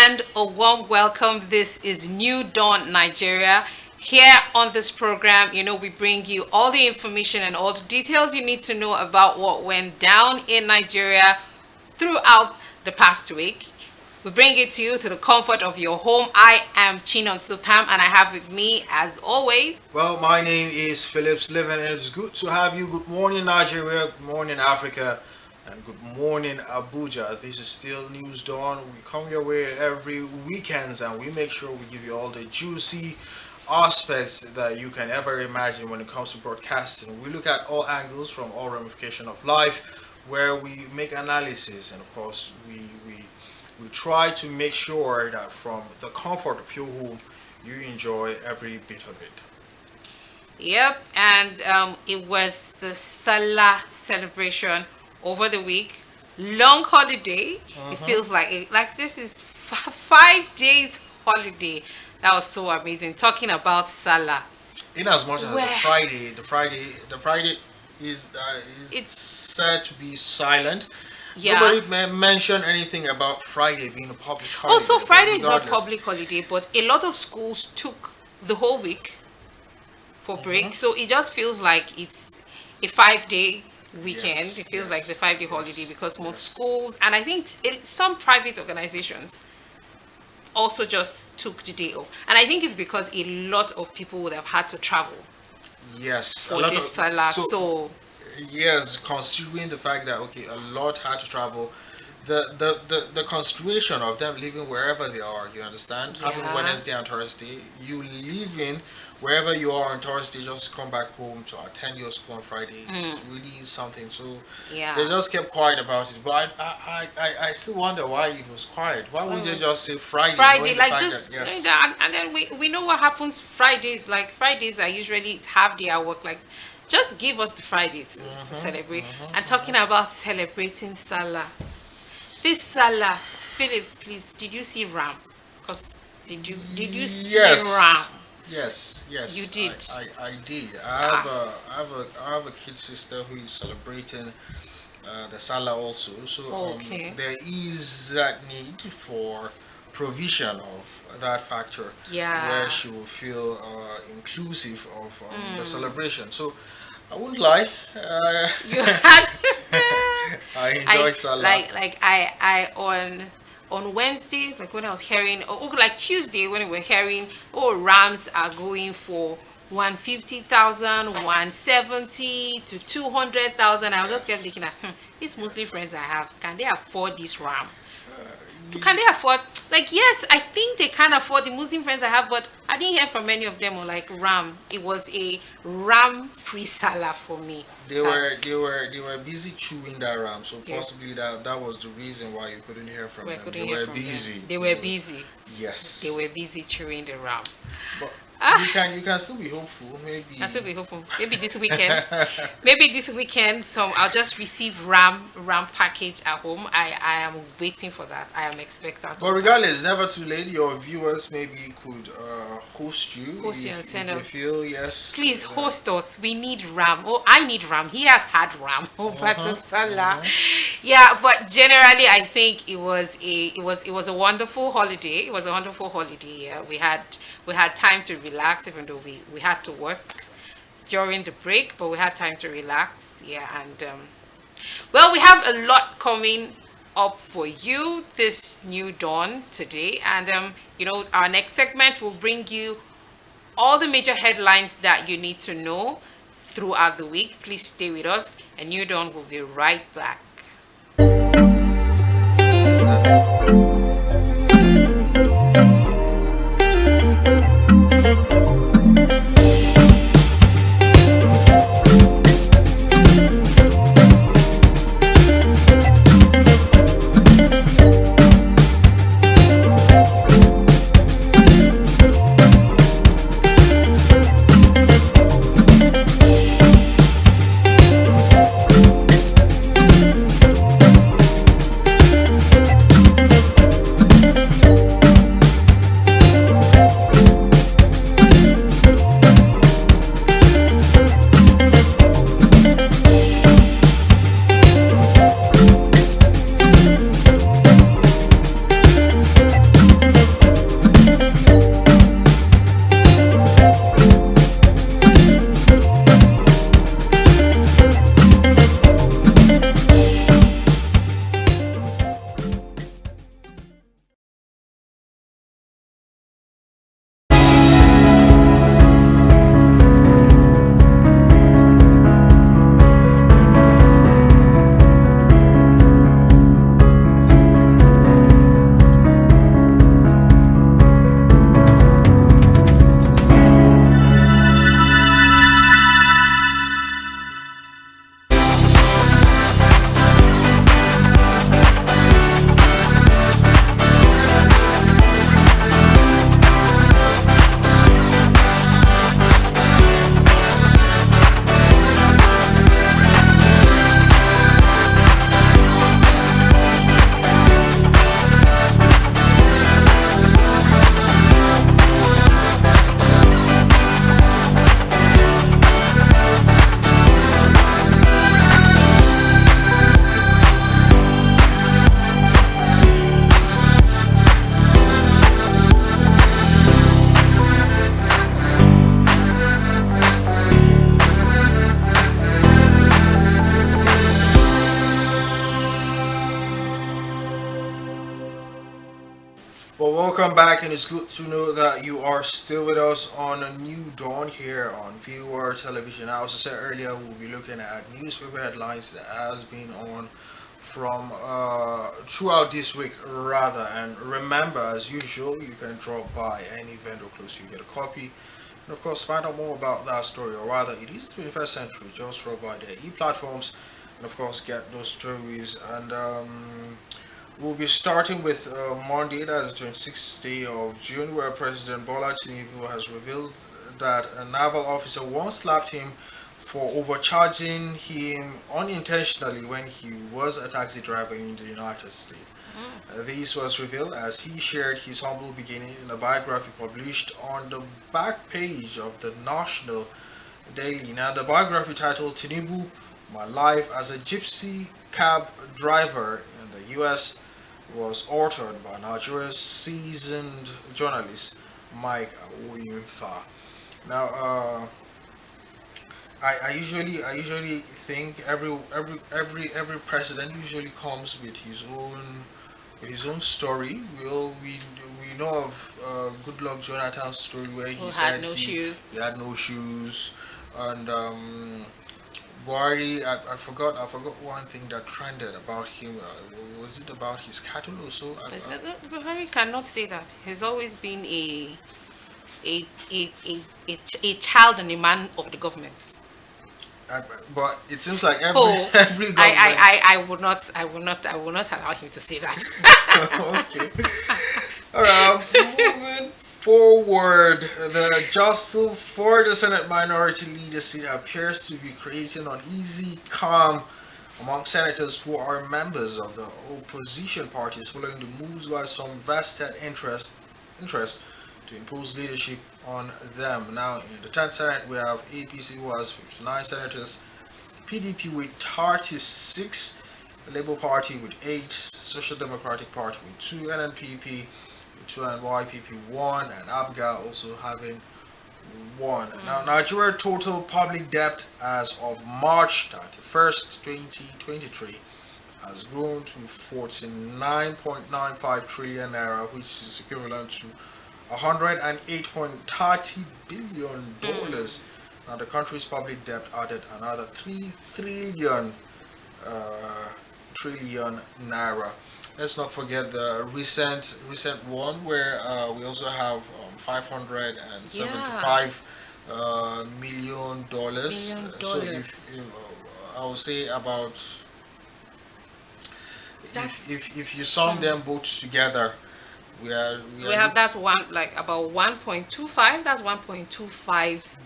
and a warm welcome. This is New Dawn Nigeria. Here on this program, we bring you all the information and all the details you need to know about what went down in Nigeria throughout the past week. We bring it to you to the comfort of your home. I am Chinon Supam, and I have with me, as always. Well, my name is Phillips Living, and it's good to have you. Good morning, Nigeria. Good morning, Africa. And good morning, Abuja. This is still News Dawn. We come your way every weekends, and we make sure we give you all the juicy aspects that you can ever imagine when it comes to broadcasting. We look at all angles from all ramifications of life, where we make analysis, and of course, we try to make sure that from the comfort of your home, you enjoy every bit of it. Yep, and it was the Salah celebration over the week. Long holiday. It feels like this is 5 days holiday. That was so amazing. Talking about Salah. In as much as Where? the Friday is It's said to be silent. yeah. Nobody mention anything about Friday being a public holiday. Also, but Friday is not regardless, public holiday, but a lot of schools took the whole week for break. So it just feels like it's a 5 day weekend. Yes, It feels like the yes, 5 day yes, holiday because most yes. schools, and I think some private organizations also just took the day off. And I think it's because a lot of people would have had to travel Yes, a for lot this of Salah. so So, yes, considering the fact that okay, a lot had to travel, the consideration of them living wherever they are, you understand? Having yeah. Wednesday and Thursday, you living wherever you are on Thursday, just come back home to attend your school on Friday. It's really something. So Yeah. they just kept quiet about it. But I still wonder why it was quiet. Why would they just say Friday? Friday, Knowing the like fact just, that, yes. and then we know what happens Fridays. Like Fridays are usually it's half day at work. Like, just give us the Friday to celebrate. And talking about celebrating Salah, this Salah, Phillips, please, did you see Ram? Because did you see Yes. Ram? Yes. You did. I did. I have a kid sister who is celebrating the Salah also. So Okay. there is that need for provision of that factor Yeah. where she will feel inclusive of the celebration. So I wouldn't lie. You had I I enjoyed Salah. I on Wednesday, like when I was hearing, or like Tuesday when we were hearing, oh, Rams are going for 150,000, 170 to 200,000. I was just kept thinking, these Muslim friends I have, can they afford this Ram? Can they afford, like, yes, I think they can afford the Muslim friends I have, but I didn't hear from many of them on like Ram. It was a Ram free Salah for me. They were That's- they were busy chewing that ram, so Yeah. possibly that was the reason why you couldn't hear from We them. couldn't They hear were from them. busy. They were busy. Yes. They were busy chewing the Ram. But Ah. you can still be hopeful. Maybe. I still be hoping. Maybe this weekend. Maybe this weekend. So I'll just receive Ram package at home. I am waiting for that. I am expectant. But regardless, never too late. Your viewers maybe could host you Host you and if send they them. feel yes. Please host us. We need Ram. Oh, I need Ram. He has had Ram over the Salah. Yeah, but generally, I think it was a wonderful holiday. It was a wonderful holiday. Yeah, we had time to relax, even though we had to work during the break, but we had time to relax. Yeah, and well, we have a lot coming up for you this new dawn today, and our next segment will bring you all the major headlines that you need to know throughout the week. Please stay with us, and New Dawn will be right back. Well, welcome back, and it's good to know that you are still with us on a new dawn here on Viewer Television. As I said earlier, we'll be looking at newspaper headlines that has been on from throughout this week, rather. And remember, as usual, you can drop by any vendor close to you, get a copy, and of course, find out more about that story, or rather, it is the 21st century. Just drop by the e-platforms, and of course, get those stories and. We'll be starting with Monday, that's the 26th day of June, where President Bola Tinubu has revealed that a naval officer once slapped him for overcharging him unintentionally when he was a taxi driver in the United States. This was revealed as he shared his humble beginning in a biography published on the back page of the National Daily. Now, the biography titled Tinubu, My Life as a Gypsy Cab Driver in the U.S. was authored by Nigeria's seasoned journalist Mike Oyinfa. Now, I usually think every president usually comes with his own story. We know of Goodluck Jonathan's story where Who he had said no shoes. he had no shoes, and Buhari, I forgot one thing that trended about him. Was it about his cattle or so? Buhari cannot say that. He's always been a, a child and a man of the government. I, but it seems like Oh, every government. I will not allow him to say that. Okay. All right. Moving forward, the jostle for the Senate Minority Leader seat appears to be creating uneasy calm among senators who are members of the opposition parties, following the moves by some vested interest to impose leadership on them. Now, in the 10th Senate, we have APC, who has 59 senators, PDP with 36, the Labour Party with 8, Social Democratic Party with 2, NNPP with 2, and YPP 1, and ABGA also having 1. Now, Nigeria total public debt as of March 31st, 2023 has grown to 49.95 trillion naira, which is equivalent to $108.30 billion. Now, the country's public debt added another 3 trillion naira. Let's not forget the recent one where we also have $575 million dollars. So if I would say about if you sum them both together, we have that's one like about 1.25. That's 1.25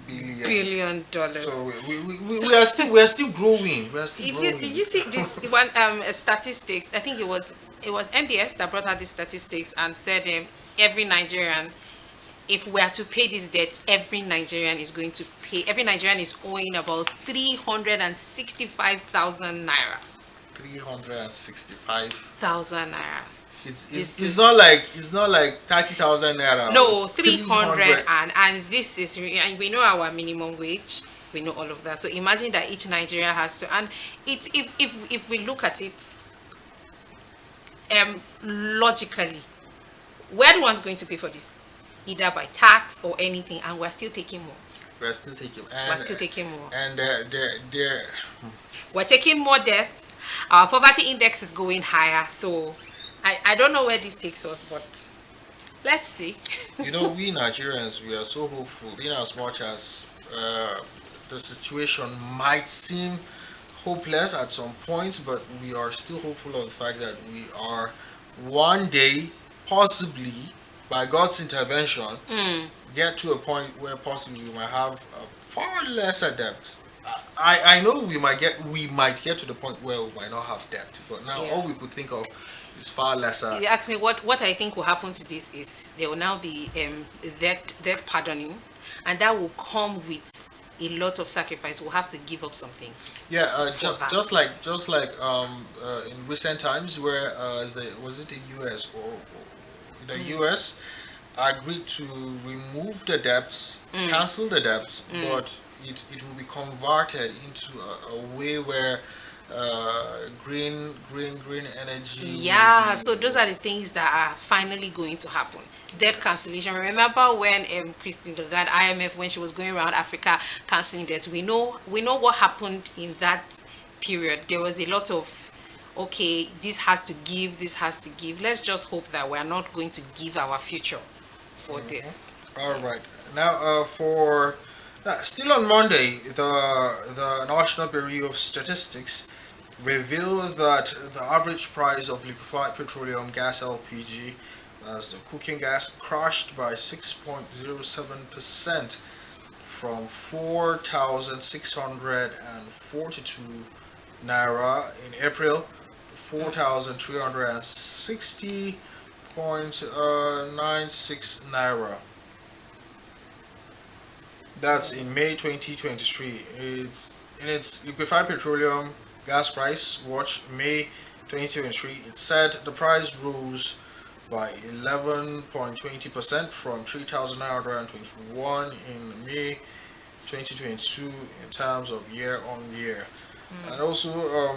billion dollars. So we are still growing. We are still growing. Did you see this one statistics? I think it was MBS that brought out the statistics and said every Nigerian, if we are to pay this debt, every Nigerian is owing about 365,000 naira. 365,000 naira. It's not like 30,000 naira. No, 300 and this is, and we know our minimum wage. We know all of that. So imagine that each Nigeria has to, and it's if we look at it logically, we're the ones going to pay for this, either by tax or anything, and we're still taking more. We're still taking more. And we're taking more debts. Our poverty index is going higher. So I don't know where this takes us, but let's see. We Nigerians, we are so hopeful, in as much as the situation might seem hopeless at some points, but we are still hopeful of the fact that we are one day, possibly by God's intervention, get to a point where possibly we might have a far lesser debt. I know we might get to the point where we might not have debt, but now all we could think of is far lesser. You ask me what I think will happen to this is there will now be debt pardoning, and that will come with a lot of sacrifice. We'll have to give up some things. Yeah, just like in recent times where the US or the US agreed to remove the debts, cancel the debts, but it will be converted into a way where green energy will Yeah, be. so those are the things that are finally going to happen. Debt cancellation. Remember when Christine Lagarde, IMF, when she was going around Africa cancelling debts, we know what happened in that period. There was a lot of, okay, this has to give, this has to give. Let's just hope that we're not going to give our future for Mhm. this. All right. Now, for still on Monday, the National Bureau of Statistics revealed that the average price of liquefied petroleum gas (LPG), as the cooking gas, crashed by 6.07% from 4,642 naira in April to Mm. 4,360.96 naira. That's in May 2023. It's in its liquefied petroleum gas price watch May 2023. It said the price rose by 11.20% from 3,921 in May 2022 in terms of year on year. Mm. And also,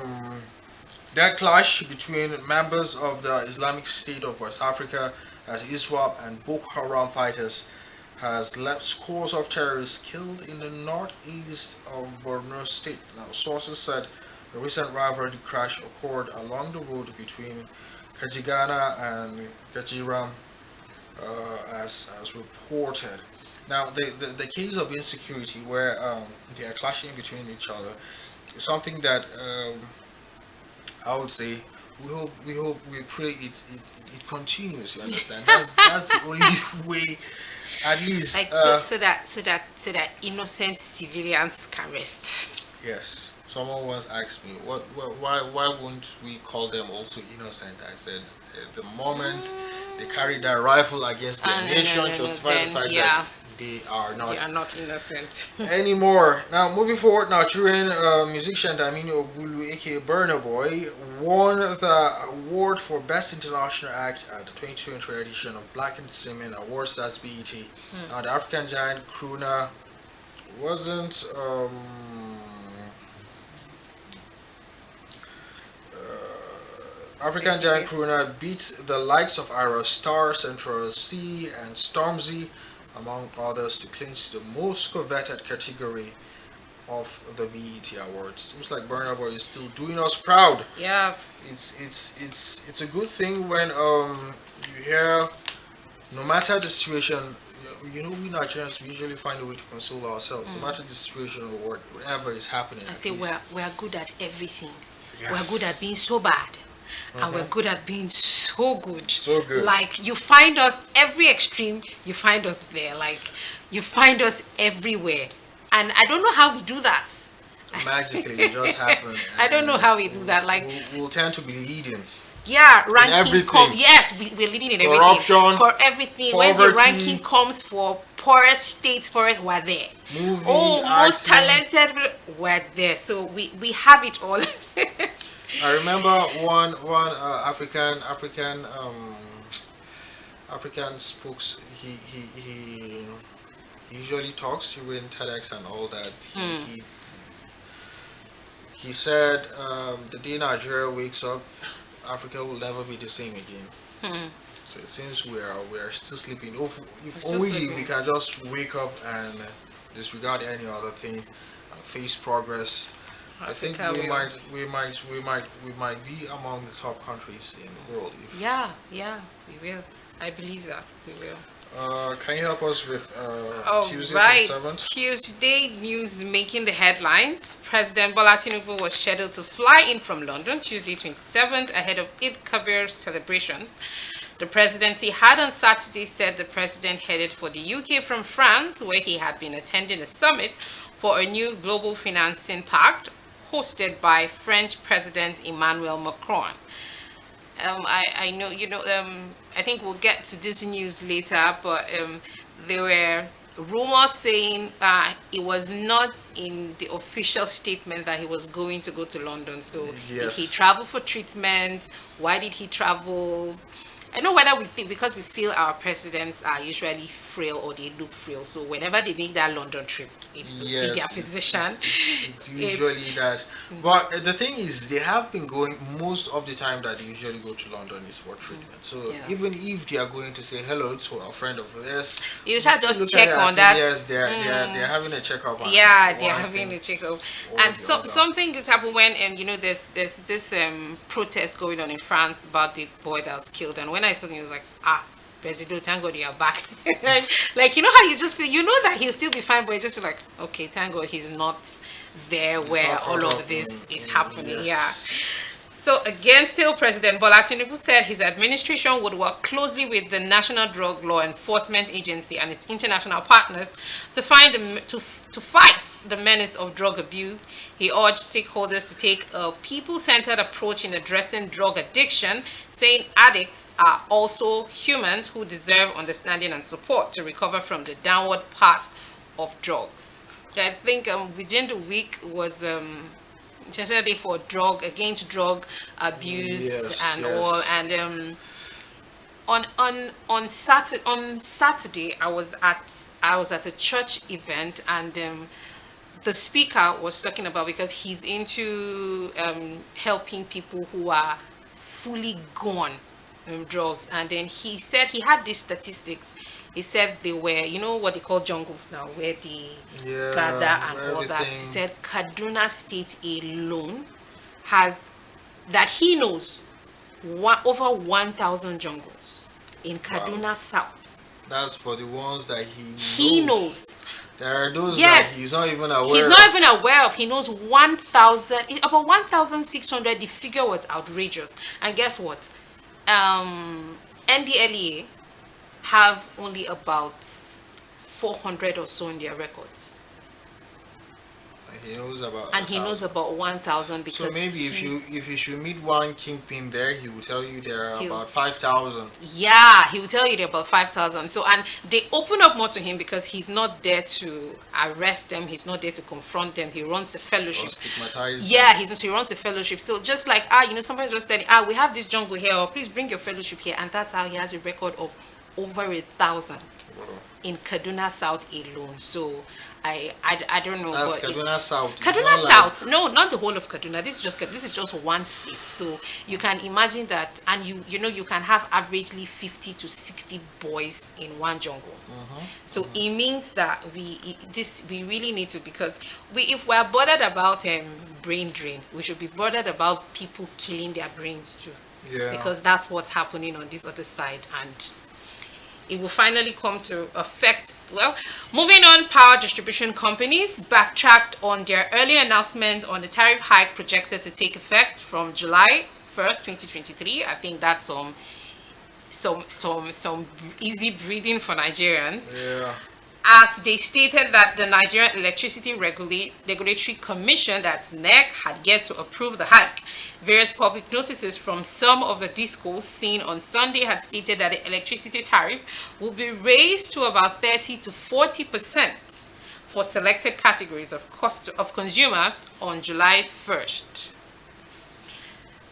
that clash between members of the Islamic State of West Africa as ISWAP and Boko Haram fighters has left scores of terrorists killed in the northeast of Borno State. Now, sources said the recent rivalry crash occurred along the road between Kajigana and Gajiram, as reported. Now, the case of insecurity where they are clashing between each other is something that I would say we pray it continues. You understand? That's the only way. At Like least, so that innocent civilians can rest. yes. Someone once asked me, why won't we call them also innocent? I said, the moment they carry their rifle against their Ah, no, no, nation, no, no. justify the Then fact that yeah, they are they not are not innocent. anymore. Now, moving forward, Nigerian musician Damini Ogulu, aka Burna Boy, won the award for Best International Act at the 2023 edition of Black Entertainment Awards. That's BET. Now, the African giant crooner wasn't. African giant Heavyweight. crooner beat the likes of Ira Star, Central C, and Stormzy, among others, to clinch the most coveted category of the BET Awards. Seems like Burna Boy is still doing us proud. Yeah. It's a good thing when you hear, no matter the situation. You know, we Nigerians we usually find a way to console ourselves, no matter the situation or whatever is happening. I At say least, we're good at everything. We're good at yes. being so bad. And we're good at being so good. So good. Like you find us every extreme, you find us there. Like you find us everywhere. And I don't know how we do that. Magically it just happened, I don't know and how we do that. Like we'll tend to be leading yeah, in ranking everything. yes, we're leading in everything. Corruption, For everything. When the ranking poverty, comes for poorest states, poorest, we're there. movie, Oh, most acting. talented, we're there. So we have it all. I remember one African spokes. He usually talks during TEDx and all that. He said the day Nigeria wakes up, Africa will never be the same again. Hmm. So it seems we are still sleeping. If We're still only we sleeping. can just wake up and disregard any other thing and face progress. I think Africa will. we might be among the top countries in the world. If, Yeah, yeah, we will. I believe that we will. can you help us with All Tuesday right. 27th? Tuesday news making the headlines. President Bola Tinubu was scheduled to fly in from London Tuesday 27th ahead of Eid Kabir celebrations. The presidency had on Saturday said the president headed for the UK from France, where he had been attending a summit for a new global financing pact hosted by French President Emmanuel Macron. I know, I think we'll get to this news later, but there were rumors saying it was not in the official statement that he was going to go to London. So did he Yes. travel for treatment? Why did he travel? I know whether we think because we feel our presidents are usually frail or they look frail. So whenever they make that London trip, it's to see their Yes, physician. it's It's usually that. But the thing is, they have been going most of the time that they usually go to London is for treatment. So yeah. even if they are going to say hello to a friend of theirs, You we should still just look at check it as on saying, that. yes, they're having a checkup on Yeah, they're one having thing a checkup. or And the so other. something just happened when there's this protest going on in France about the boy that was killed. And when I saw him, it was like, Presido, thank God you are back. Like, you know how you just feel, you know that he'll still be fine, but you just feel like, okay, thank God he's not there It's where not all caught of up this is in happening. Yeah. yes. So again, still President Bola Tinubu said his administration would work closely with the National Drug Law Enforcement Agency and its international partners to fight the menace of drug abuse. He urged stakeholders to take a people-centered approach in addressing drug addiction, saying addicts are also humans who deserve understanding and support to recover from the downward path of drugs. I think within the week was International Day for drug abuse Yes, and all. yes. And on Saturday, I was at a church event, and the speaker was talking about, because he's into helping people who are fully gone drugs, and then he said he had these statistics. He said they were, you know what they call jungles now, where they gather Yeah, and all that. He everything. said Kaduna State alone has, that he knows, over 1,000 jungles in Wow. Kaduna South. That's for the ones that He knows. There are those that Yes, he's not even he's aware not of. even aware of. He knows 1,000, about 1,600. The figure was outrageous. And guess what? NDLEA have only about 400 or so in their records, He knows about and a he knows thousand. about 1,000 So because maybe if you should meet one kingpin there, he will tell you there are he about 5,000. yeah, he will tell you they're about 5,000. So, and they open up more to him because he's not there to arrest them. He's not there to confront them. He runs a Or fellowship. stigmatize them. Yeah, he runs a fellowship. So just like, somebody just said, we have this jungle here, or please bring your fellowship here. And that's how he has a record of over 1,000 Wow. in Kaduna South alone. So I don't know, That's but Kaduna South. It's Kaduna not like South. No, not the whole of Kaduna. This is just one state. So you can imagine that, and you can have averagely 50 to 60 boys in one jungle. So it means that we really need to, because if we're bothered about brain drain, we should be bothered about people killing their brains too, yeah. because that's what's happening on this other side, and it will finally come to affect. Well, moving on, power distribution companies backtracked on their earlier announcement on the tariff hike projected to take effect from July 1st, 2023. I think that's some easy breathing for Nigerians, Yeah. as they stated that the Nigerian Electricity Regulatory Commission, that's NEC, had yet to approve the hike. Various public notices from some of the discos seen on Sunday had stated that the electricity tariff will be raised to about 30 to 40% for selected categories of consumers on July 1st.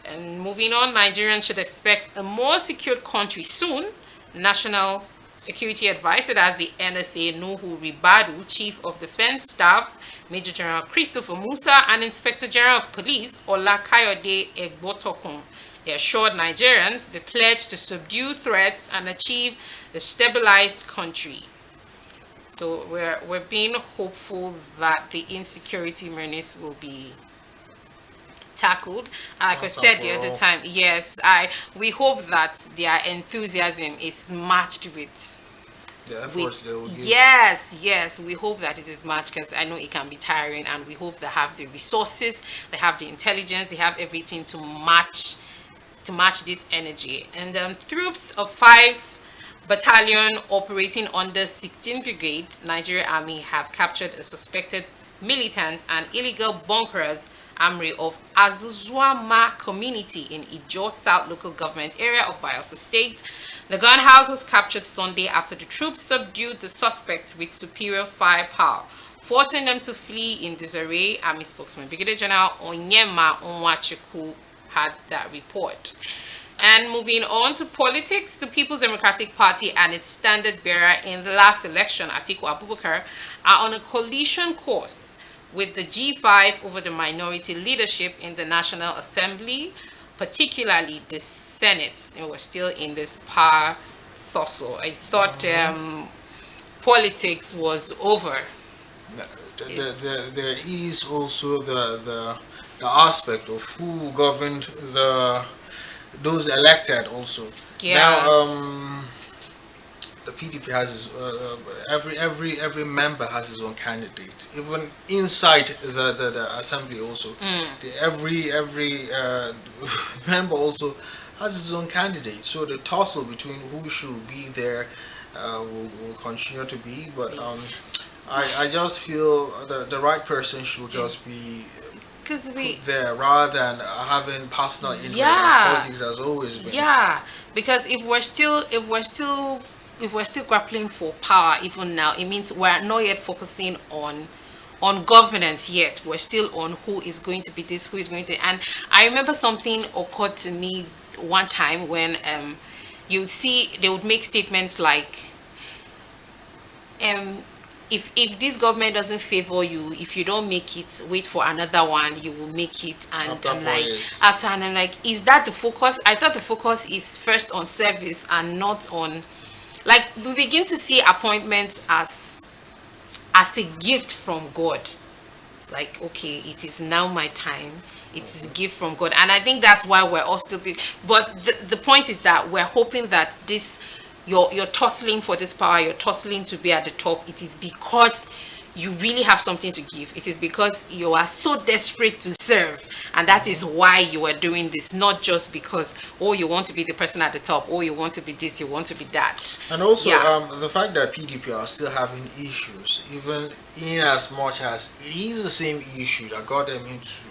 And moving on, Nigerians should expect a more secure country soon. National Security Advisor, as the NSA, Nuhu Ribadu, Chief of Defense Staff, Major General Christopher Musa, and Inspector General of Police, Ola Kayode Egbotokun, they assured Nigerians the pledge to subdue threats and achieve a stabilized country. So we're being hopeful that the insecurity menace will be tackled. Like I Once and said for the other all. time, yes, we hope that their enthusiasm is matched with The efforts they will give. yes, we hope that it is matched, because I know it can be tiring, and we hope they have the resources, they have the intelligence, they have everything to match this energy. And troops of 5 battalion operating under 16th Brigade Nigeria Army have captured a suspected militant and illegal bunkerers armory of Azuzwama community in Ijo South local government area of Bayelsa State. The gun house was captured Sunday after the troops subdued the suspects with superior firepower, forcing them to flee in disarray. Army spokesman Brigadier General Onyema Onwachukwu had that report. And moving on to politics, the People's Democratic Party and its standard bearer in the last election, Atiku Abubakar, are on a collision course with the G5 over the minority leadership in the National Assembly, particularly the Senate. And we're still in this power tussle. I thought politics was over. There is also the aspect of who governed those elected also. Yeah. Now, the PDP has every member has his own candidate. Even inside the assembly also, every member also has his own candidate. So the tussle between who should be there will continue to be. But I just feel the right person should just be Because put there rather than having personal interest, as politics has always been. Yeah, because if we're still grappling for power even now, it means we're not yet focusing on governance yet. We're still on who is going to be this, who is going to. And I remember something occurred to me one time when you'd see they would make statements like if this government doesn't favor you, if you don't make it, wait for another one, you will make it. And After I'm 4 like, years. and I'm like, is that the focus? I thought the focus is first on service and not on, like, we begin to see appointments as a gift from God. Like, okay, it is now my time. It is a gift from God, and I think that's why we're all still big. But the point is that we're hoping that this, you're tussling for this power, you're tussling to be at the top. It is because you really have something to give. It is because you are so desperate to serve, and that is why you are doing this, not just because, oh, you want to be the person at the top, or you want to be this, you want to be that. And also, Yeah. the fact that PDP are still having issues, even in as much as it is the same issue that got them into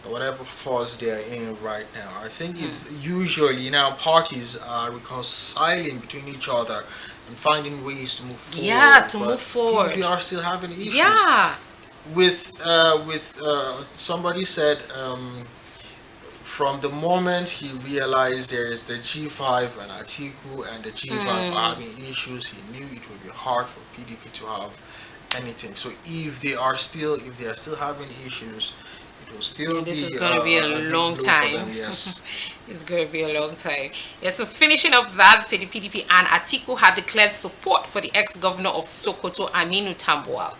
whatever force they are in right now. I think it's usually now parties are reconciling between each other and finding ways to move forward. Yeah, to but move forward. PDP are still having issues. Yeah. With somebody said from the moment he realized there is the G5 and Atiku and the G5 are having issues, he knew it would be hard for PDP to have anything. So if they are still having issues, it will still And this be is going to be a big long blow for time. them, yes. It's going to be a long time. Yeah, so finishing up that, say the PDP and Atiku had declared support for the ex-governor of Sokoto, Aminu Tambuwal,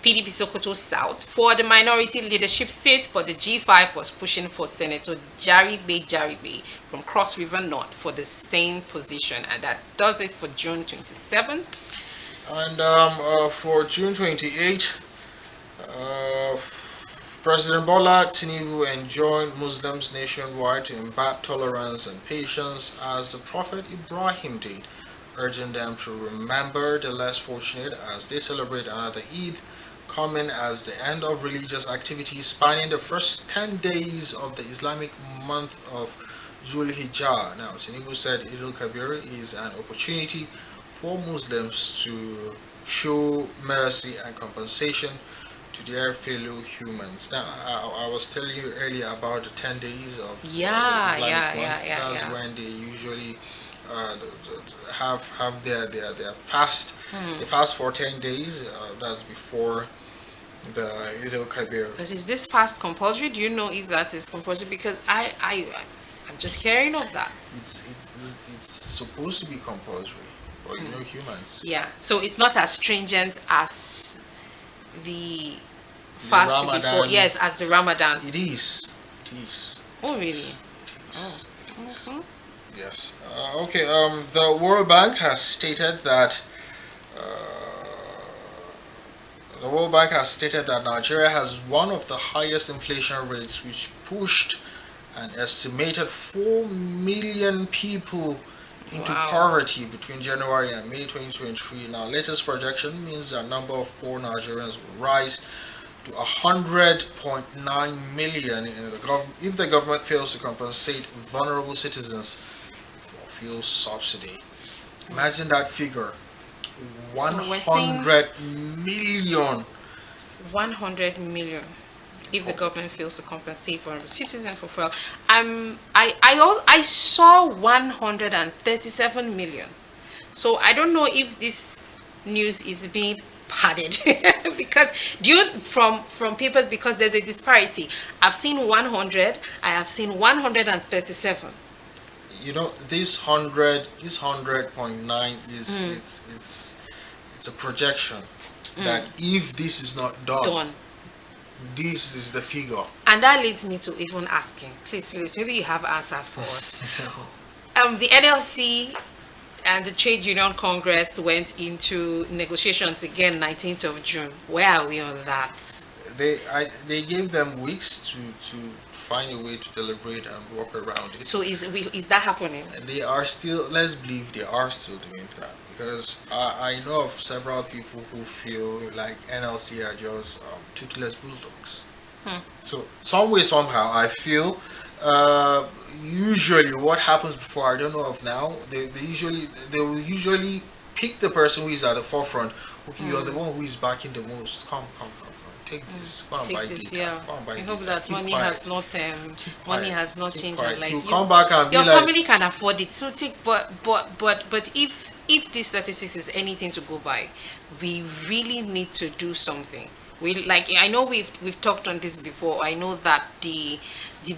PDP Sokoto South, for the minority leadership seat, but the G5 was pushing for Senator Jaribe from Cross River North for the same position. And that does it for June 27th. And for June 28th, President Bola Tinubu enjoined Muslims nationwide to imbibe tolerance and patience as the Prophet Ibrahim did, urging them to remember the less fortunate as they celebrate another Eid, coming as the end of religious activities spanning the first 10 days of the Islamic month of Dhul Hijjah. Now, Tinubu said Eid al-Kabir is an opportunity for Muslims to show mercy and compensation to their fellow humans. Now, I was telling you earlier about the 10 days of Islamic month. That's when they usually have their fast. They fast for 10 days. That's before the Eid al-Kabir. But is this fast compulsory? Do you know if that is compulsory? Because I'm just hearing of that. It's supposed to be compulsory, but you know humans. Yeah. So it's not as stringent as the fast Ramadan. before. Yes, as the Ramadan. It is. It is. Oh, really? It is. It is. Mhm. Yes. Okay. The World Bank has stated that Nigeria has one of the highest inflation rates, which pushed an estimated 4 million people into poverty between January and May 2023. Now, latest projection means the number of poor Nigerians will rise to 100.9 million if the government fails to compensate vulnerable citizens for fuel subsidy. Imagine that figure. 100 million. 100 million. if the Okay. government fails to compensate for citizens for fuel. I saw 137 million. So I don't know if this news is being padded because due from papers, because there's a disparity. I've seen 100, I have seen 137. You know, this 100.9 is it's a projection that if this is not done, Done. this is the figure. And that leads me to even asking, please, Phyllis, maybe you have answers for us. The NLC and the Trade Union Congress went into negotiations again 19th of June. Where are we on that? They gave them weeks to find a way to deliberate and work around it. So is that happening? And they are still, let's believe they are still doing that, because I know of several people who feel like NLC are just toothless bulldogs. So some way somehow I feel usually what happens before, I don't know of now, they will usually pick the person who is at the forefront. Okay, you're the one who is backing the most. Come, take this. Go and Take buy this, data. yeah. Go and buy I data. hope that Keep money quiet. has not Keep money quiet. has not Keep changed quiet. your life. You come back and be Your like, family can afford it. So take, but if this statistics is anything to go by, we really need to do something. We, like, I know we've talked on this before. I know that the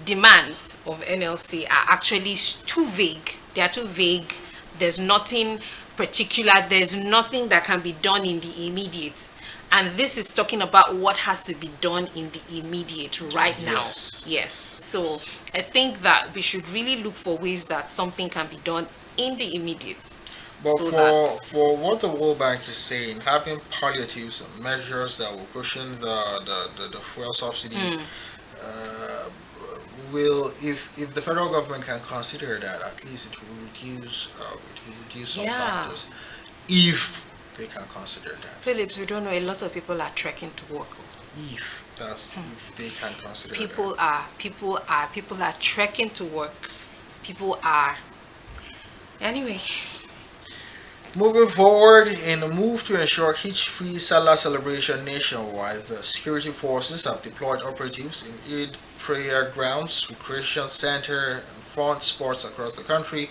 demands of NLC are actually too vague. They are too vague. There's nothing particular. There's nothing that can be done in the immediate. And this is talking about what has to be done in the immediate right now. yes. Yes. So I think that we should really look for ways that something can be done in the immediate. But So for what the World Bank is saying, having palliatives and measures that will cushion the fuel subsidy uh, will, if the federal government can consider that, at least it will reduce some Yeah. factors, if they can consider that. Phillips, we don't know. A lot of people are trekking to work. If they can consider that. People are trekking to work. People are. Anyway, Moving forward, in a move to ensure hitch-free Salah celebration nationwide, the security forces have deployed operatives in Eid prayer grounds, recreation center, and fun spots across the country.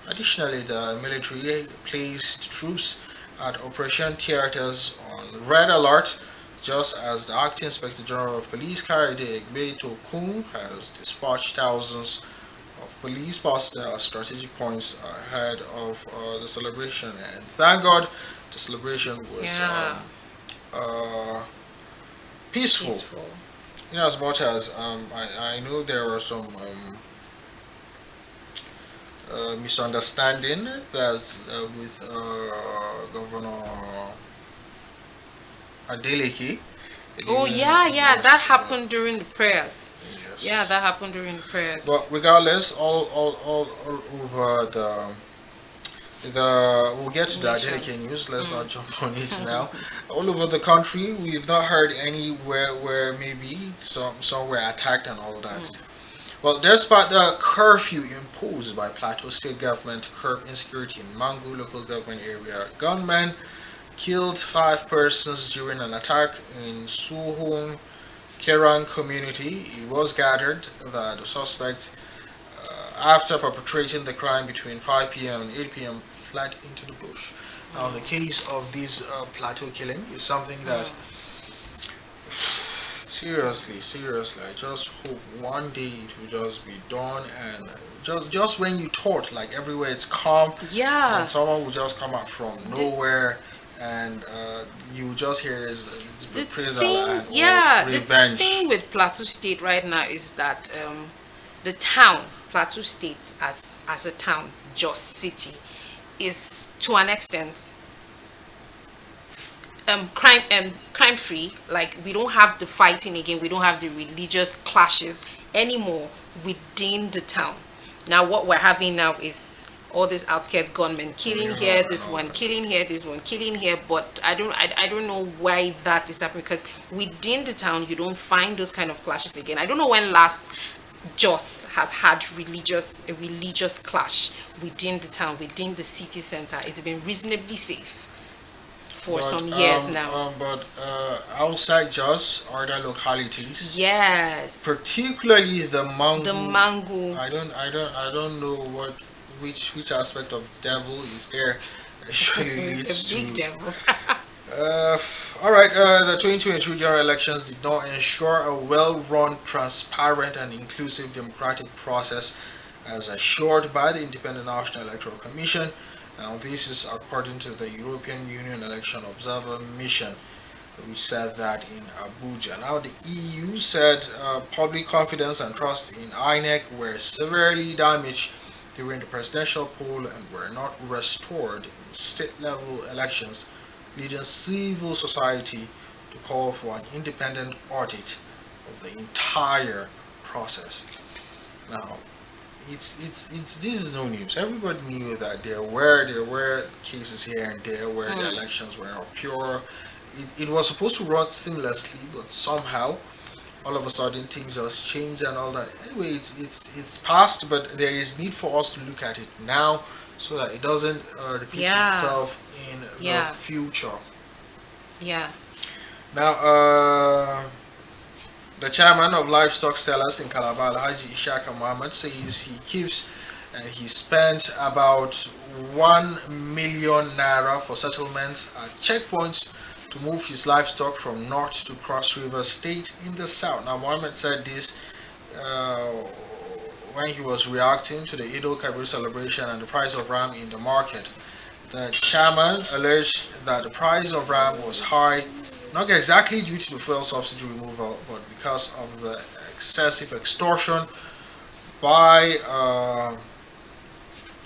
Additionally, the military placed troops at operation theaters on red alert, just as the acting Inspector General of Police Kayode Egbe Tokun has dispatched thousands of police personnel at strategic points ahead of the celebration. And thank God the celebration was yeah, peaceful. peaceful. In as much as I know there were some misunderstanding that's with Governor Adeleke. Oh Even yeah, that yes, happened during the prayers. yes. Yeah, that happened during the prayers. But regardless, all over the we'll get to the Nation. Adeleke news. Let's not jump on it now. All over the country, we've not heard anywhere where maybe somewhere attacked and all that. Well, despite the curfew imposed by Plateau State government to curb insecurity in Mangu local government area, gunmen killed 5 persons during an attack in Suhun Kerang community. It was gathered that the suspects, after perpetrating the crime between 5 p.m. and 8 p.m., fled into the bush. Now, the case of this plateau killing is something that, seriously, I just hope one day it will just be done, and just when you thought like everywhere it's calm, Yeah, and someone will just come out from nowhere, and you will just hear is the reprisal thing, and yeah, or the revenge. thing with Plateau State right now is that the town, Plateau State as a town, Jos City, is to an extent crime free. Like, we don't have the fighting again, we don't have the religious clashes anymore within the town. Now what we're having now is all these outskirt gunmen killing here, this one killing here, this one killing here. But I don't know why that is happening, because within the town you don't find those kind of clashes again. I don't know when last Jos has had a religious clash within the town, within the city center. It's been reasonably safe. for some years now. Outside Jos, other localities, Yes. particularly the The mango. mango. I don't know which aspect of devil is there actually The leads big to. devil. All right. The 2023 general elections did not ensure a well-run, transparent, and inclusive democratic process, as assured by the Independent National Electoral Commission. Now, this is according to the European Union Election Observer Mission, which said that in Abuja. Now, the EU said public confidence and trust in INEC were severely damaged during the presidential poll and were not restored in state-level elections, leading civil society to call for an independent audit of the entire process. Now, it's this is no news. Everybody knew that there were cases here and there where the elections were not pure. It was supposed to run seamlessly, but somehow all of a sudden things just changed and all that. Anyway, it's past, but there is need for us to look at it now so that it doesn't repeat Yeah. itself in Yeah. the future. Yeah. Now, the chairman of livestock sellers in Calabar, Alhaji Ishaka Muhammad, says he keeps and he spent about 1 million naira for settlements at checkpoints to move his livestock from north to Cross River State in the south. Now, Muhammad said this uh, when he was reacting to the Eid al-Kabir celebration and the price of ram in the market. The chairman alleged that the price of ram was high, not exactly due to the fuel subsidy removal, but because of the excessive extortion by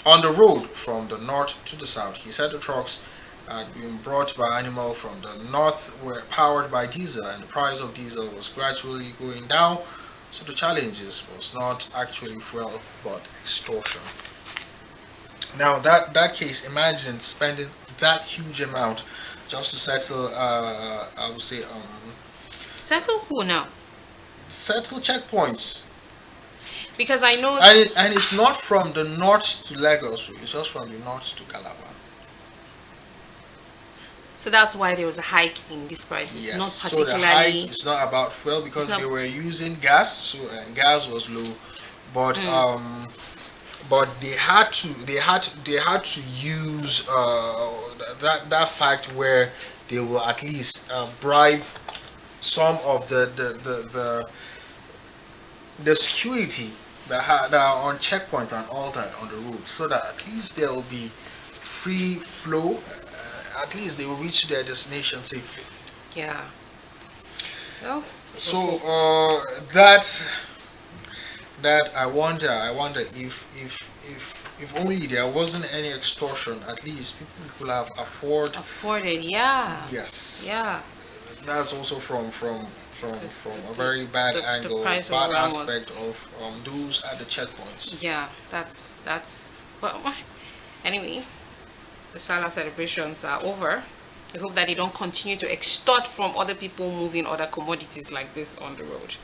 on the road from the north to the south. He said the trucks had been brought by animal from the north were powered by diesel, and the price of diesel was gradually going down. So the challenges was not actually fuel but extortion. Now that case, imagine spending that huge amount just to settle, I would say, Settle who now? settle checkpoints, Because I know. and it's not from the north to Lagos, it's just from the north to Calabar. So that's why there was a hike in these prices. Yes. Not So the hike particularly. is not about fuel because It's not- they were using gas, so gas was low, but they had to use that fact where they will at least bribe some of the security that are on checkpoints and all that on the road, so that at least there will be free flow. At least they will reach their destination safely. Yeah. Oh. So that I wonder if only there wasn't any extortion, at least people could have Afforded. Yeah. yes. Yeah. That's also from Because a very bad the angle, price of bad ram aspect was. of those at the checkpoints. Yeah. That's. But anyway, the Salah celebrations are over. I hope that they don't continue to extort from other people moving other commodities like this on the road.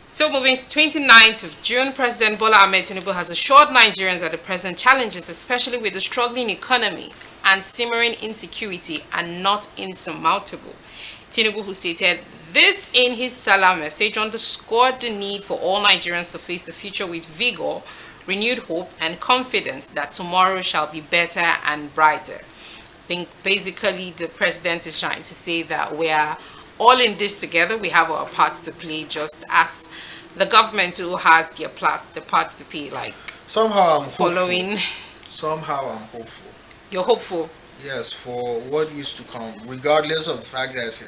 So moving to 29th of June, President Bola Ahmed Tinubu has assured Nigerians that the present challenges, especially with the struggling economy and simmering insecurity, are not insurmountable. Tinubu, who stated this in his Salah message, underscored the need for all Nigerians to face the future with vigor, renewed hope, and confidence that tomorrow shall be better and brighter. I think basically the president is trying to say that we are all in this together. We have our parts to play, just as the government who has the parts to play, like Somehow I'm hopeful. following. Somehow I'm hopeful. You're hopeful. Yes, for what is to come, regardless of the fact that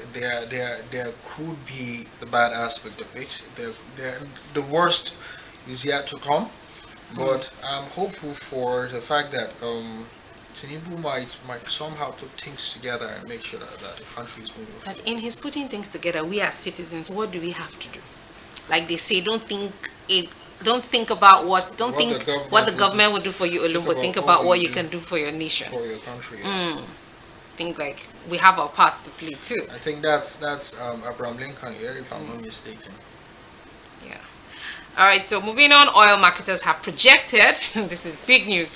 there could be the bad aspect of it. The worst is yet to come, but I'm hopeful for the fact that Tinubu might somehow put things together and make sure that the country is moving But forward. in his putting things together, we as citizens, what do we have to do? Like they say, don't think about don't What think the government what the will government will do for you alone, but think about what you can do for your nation. For your country. Think like we have our parts to play too. I think that's Abraham Lincoln here, if I'm not mistaken. Yeah. All right. So moving on, oil marketers have projected this is big news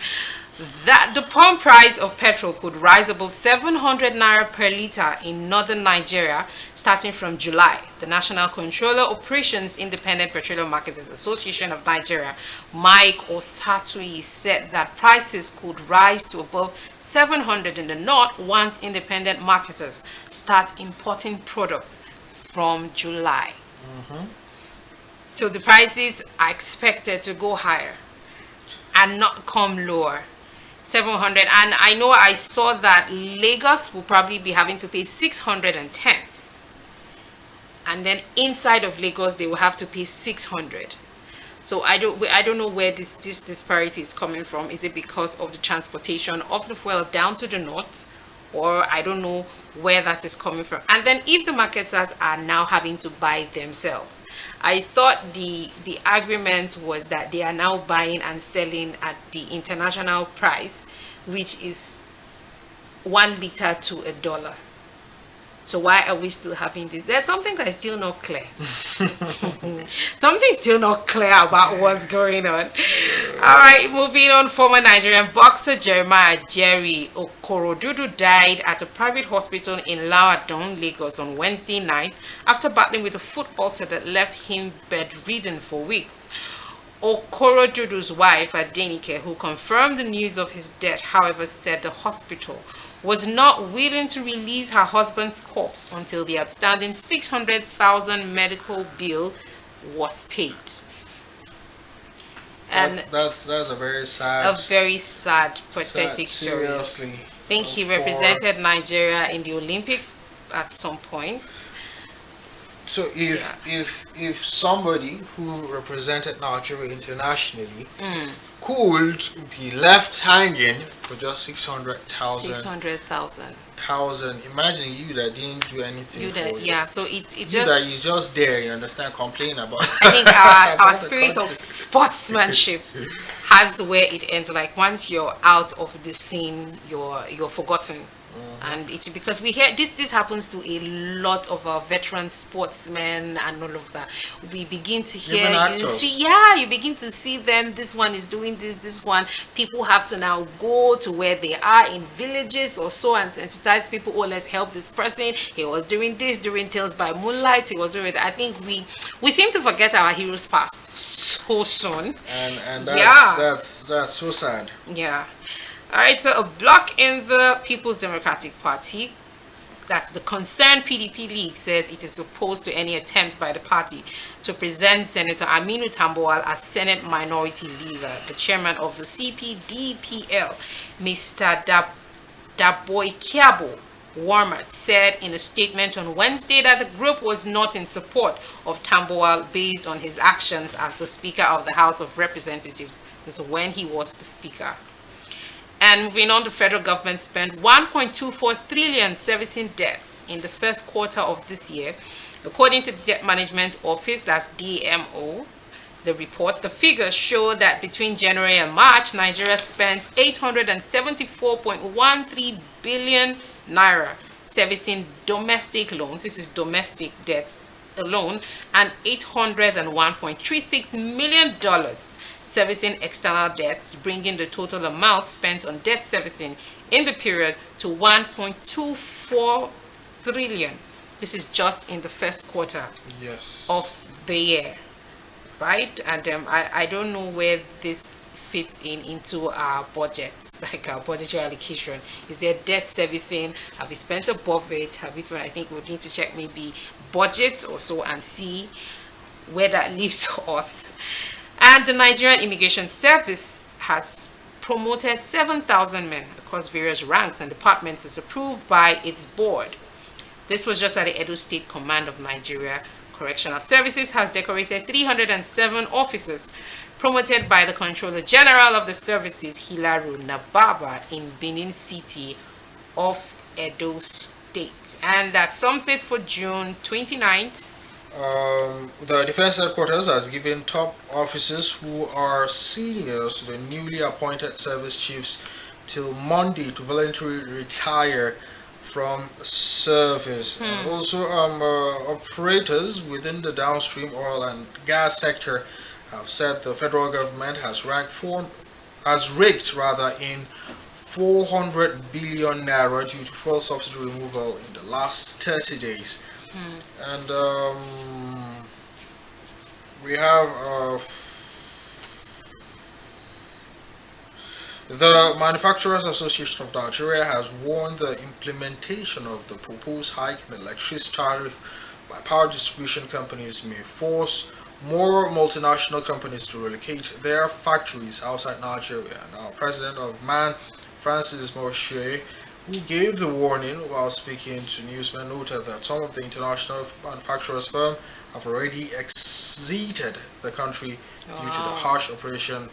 that the pump price of petrol could rise above 700 naira per litre in northern Nigeria starting from July. The National Controller Operations Independent Petroleum Marketers Association of Nigeria, Mike Osatui, said that prices could rise to above 700 in the north once independent marketers start importing products from July. So the prices are expected to go higher and not come lower. 700, and I know I saw that Lagos will probably be having to pay 610, and then inside of Lagos they will have to pay 600. So I don't know where this disparity is coming from. Is it because of the transportation of the fuel down to the north, or I don't know where that is coming from. And then if the marketers are now having to buy themselves, I thought the agreement was that they are now buying and selling at the international price, which is 1 liter to $1. So why are we still having this? There's something that is still not clear. Something still not clear about what's going on. All right, moving on. Former Nigerian boxer Jeremiah Jerry Okorodudu died at a private hospital in Lawadon, Lagos on Wednesday night after battling with a foot ulcer that left him bedridden for weeks. Okorodudu's wife, Adenike, who confirmed the news of his death, however, said the hospital was not willing to release her husband's corpse until the outstanding 600,000 medical bill was paid. And that's a very sad, pathetic story. Seriously. I think he represented Nigeria in the Olympics at some point. So if somebody who represented Nigeria internationally could be left hanging for just 600,000. Imagine you that didn't do anything. So it just that you just there, you understand, complain about. I think our spirit of sportsmanship has where it ends. Like once you're out of the scene, you're forgotten. And it's because we hear this happens to a lot of our veteran sportsmen and all of that. We begin to hear, you begin to see them. This one is doing this one. People have to now go to where they are in villages or so and sensitize people. Oh, let's help this person. He was doing this during Tales by Moonlight. He was doing that. I think we seem to forget our heroes past so soon. And that's so sad. Yeah. All right, so a bloc in the People's Democratic Party, that's the Concerned PDP League, says it is opposed to any attempts by the party to present Senator Aminu Tambuwal as Senate Minority Leader. The chairman of the CPDPL, Mr. Daboikiabo Warmat, said in a statement on Wednesday that the group was not in support of Tambuwal based on his actions as the Speaker of the House of Representatives. This is when he was the Speaker. And moving on, the federal government spent 1.24 trillion servicing debts in the first quarter of this year. According to the Debt Management Office, that's DMO, the report, the figures show that between January and March, Nigeria spent 874.13 billion naira servicing domestic loans. This is domestic debts alone, and $801.36 million servicing external debts, bringing the total amount spent on debt servicing in the period to 1.24 trillion. This is just in the first quarter of the year, right? And I don't know where this fits into our budgets, like our budgetary allocation. Is there debt servicing? Have we spent above it? Have we spent? I think we need to check maybe budget or so and see where that leaves us. And the Nigerian Immigration Service has promoted 7,000 men across various ranks and departments as approved by its board. This was just at the Edo State Command of Nigeria. Correctional Services has decorated 307 officers promoted by the Controller General of the Services, Hilaru Nababa, in Benin City of Edo State. And that's some set for June 29th. The Defense Headquarters has given top officers who are seniors to the newly appointed service chiefs till Monday to voluntarily retire from service. And also, operators within the downstream oil and gas sector have said the federal government has ranked has raked rather in 400 billion naira due to fuel subsidy removal in the last 30 days. And we have the Manufacturers Association of Nigeria has warned the implementation of the proposed hike in electricity tariff by power distribution companies may force more multinational companies to relocate their factories outside Nigeria. Now, President of MAN, Francis Moshe, who gave the warning while speaking to newsmen, noted that some of the international manufacturers firms have already exited the country due to the Wow. harsh operation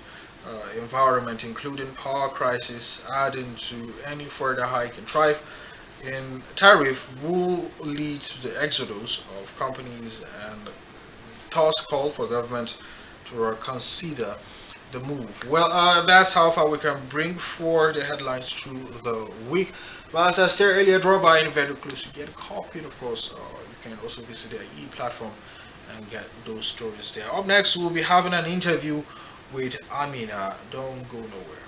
environment, including power crisis, adding to any further hike in tariff will lead to the exodus of companies and thus called for government to reconsider the move. Well, that's how far we can bring forward the headlines through the week. But as I said earlier, drop by in very close to get a copy. Of course, you can also visit their e-platform and get those stories there. Up next, we'll be having an interview with Amina. Don't go nowhere.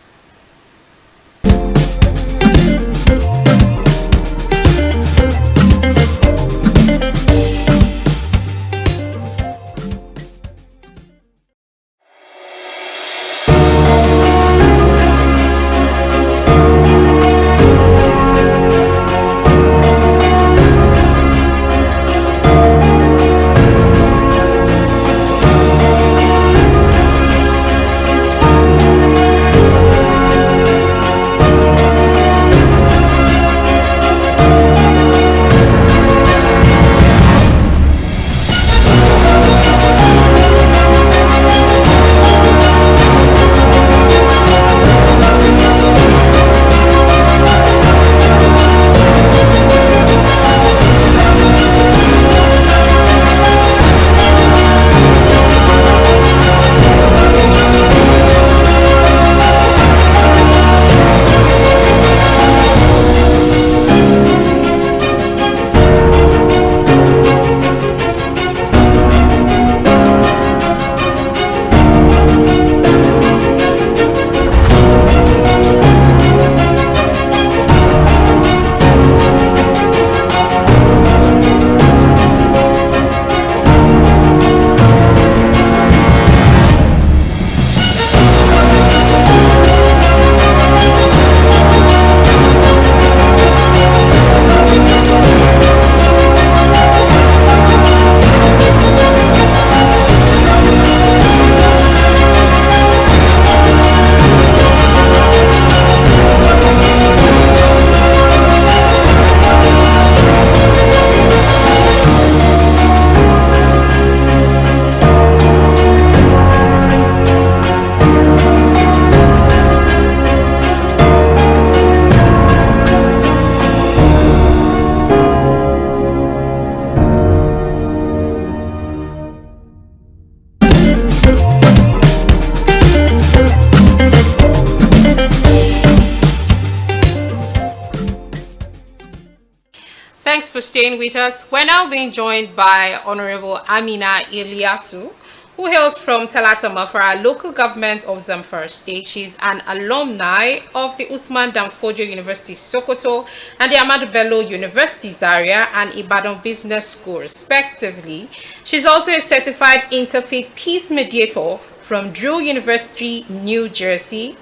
Thanks for staying with us. We're now being joined by Honorable Amina Iliasu, who hails from Talatama for our local government of Zamfara State. She's an alumni of the Usman Danfodio University Sokoto and the Ahmadu Bello University Zaria and Ibadan Business School, respectively. She's also a certified interfaith peace mediator from Drew University, New Jersey.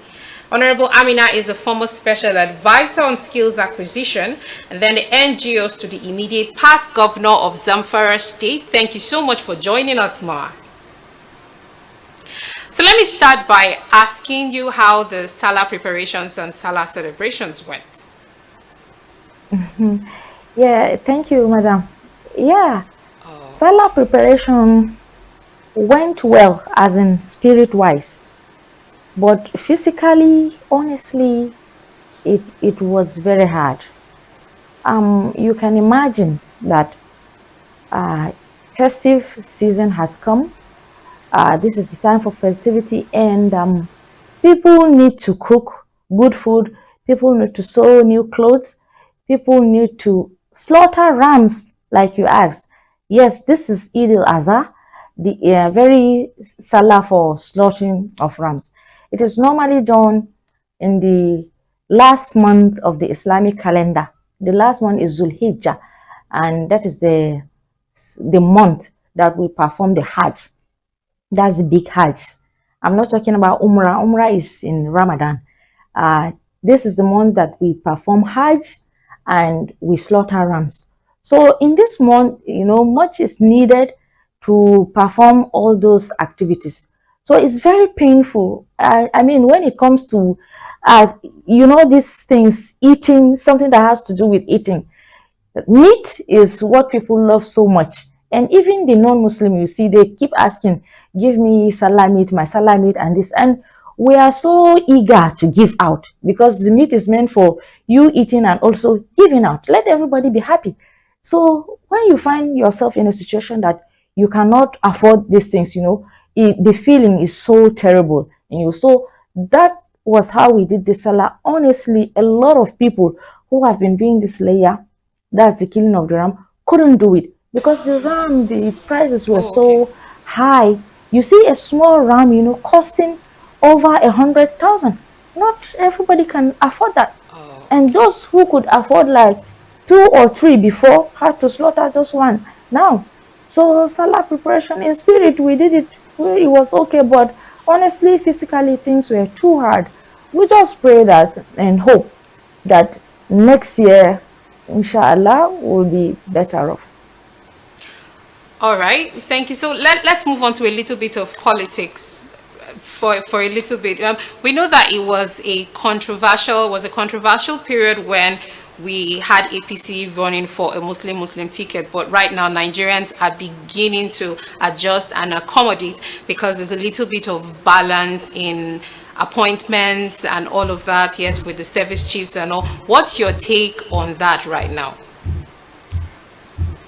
Honorable Amina is the former special advisor on skills acquisition and then the NGOs to the immediate past governor of Zamfara State. Thank you so much for joining us, Ma. So let me start by asking you how the Salah preparations and Salah celebrations went. Yeah, thank you, madam. Yeah, Oh, Salah preparation went well, as in spirit wise, but physically, honestly, it was very hard. You can imagine that uh, festive season has come. This is the time for festivity, and people need to cook good food. People need to sew new clothes. People need to slaughter rams, like you asked. Yes, this is Eid al Adha, the very salah for slaughtering of rams. It is normally done in the last month of the Islamic calendar. The last one is Zulhijjah, and that is the month that we perform the Hajj. That's the big Hajj. I'm not talking about Umrah. Umrah is in Ramadan. Uh, this is the month that we perform Hajj and we slaughter rams. So in this month, much is needed to perform all those activities. So it's very painful. I mean, when it comes to, these things, eating, something that has to do with eating, meat is what people love so much. And even the non-Muslim, you see, they keep asking, give me salah meat, my salah meat, and this. And we are so eager to give out because the meat is meant for you eating and also giving out. Let everybody be happy. So when you find yourself in a situation that you cannot afford these things, the feeling is so terrible. So that was how we did the salah. Honestly, a lot of people who have been doing this layer, that's the killing of the ram, couldn't do it because the prices were Oh, okay. so high. You see a small ram, costing over 100,000. Not everybody can afford that. Oh, And okay. those who could afford like two or three before had to slaughter just one now. So salah preparation in spirit, we did it. It was okay, but honestly, physically, things were too hard. We just pray that and hope that next year, inshallah, will be better off. All right, thank you. So let's move on to a little bit of politics for a little bit. We know that it was a controversial period when we had APC running for a Muslim ticket, but right now Nigerians are beginning to adjust and accommodate because there's a little bit of balance in appointments and all of that. Yes, with the service chiefs and all. What's your take on that right now?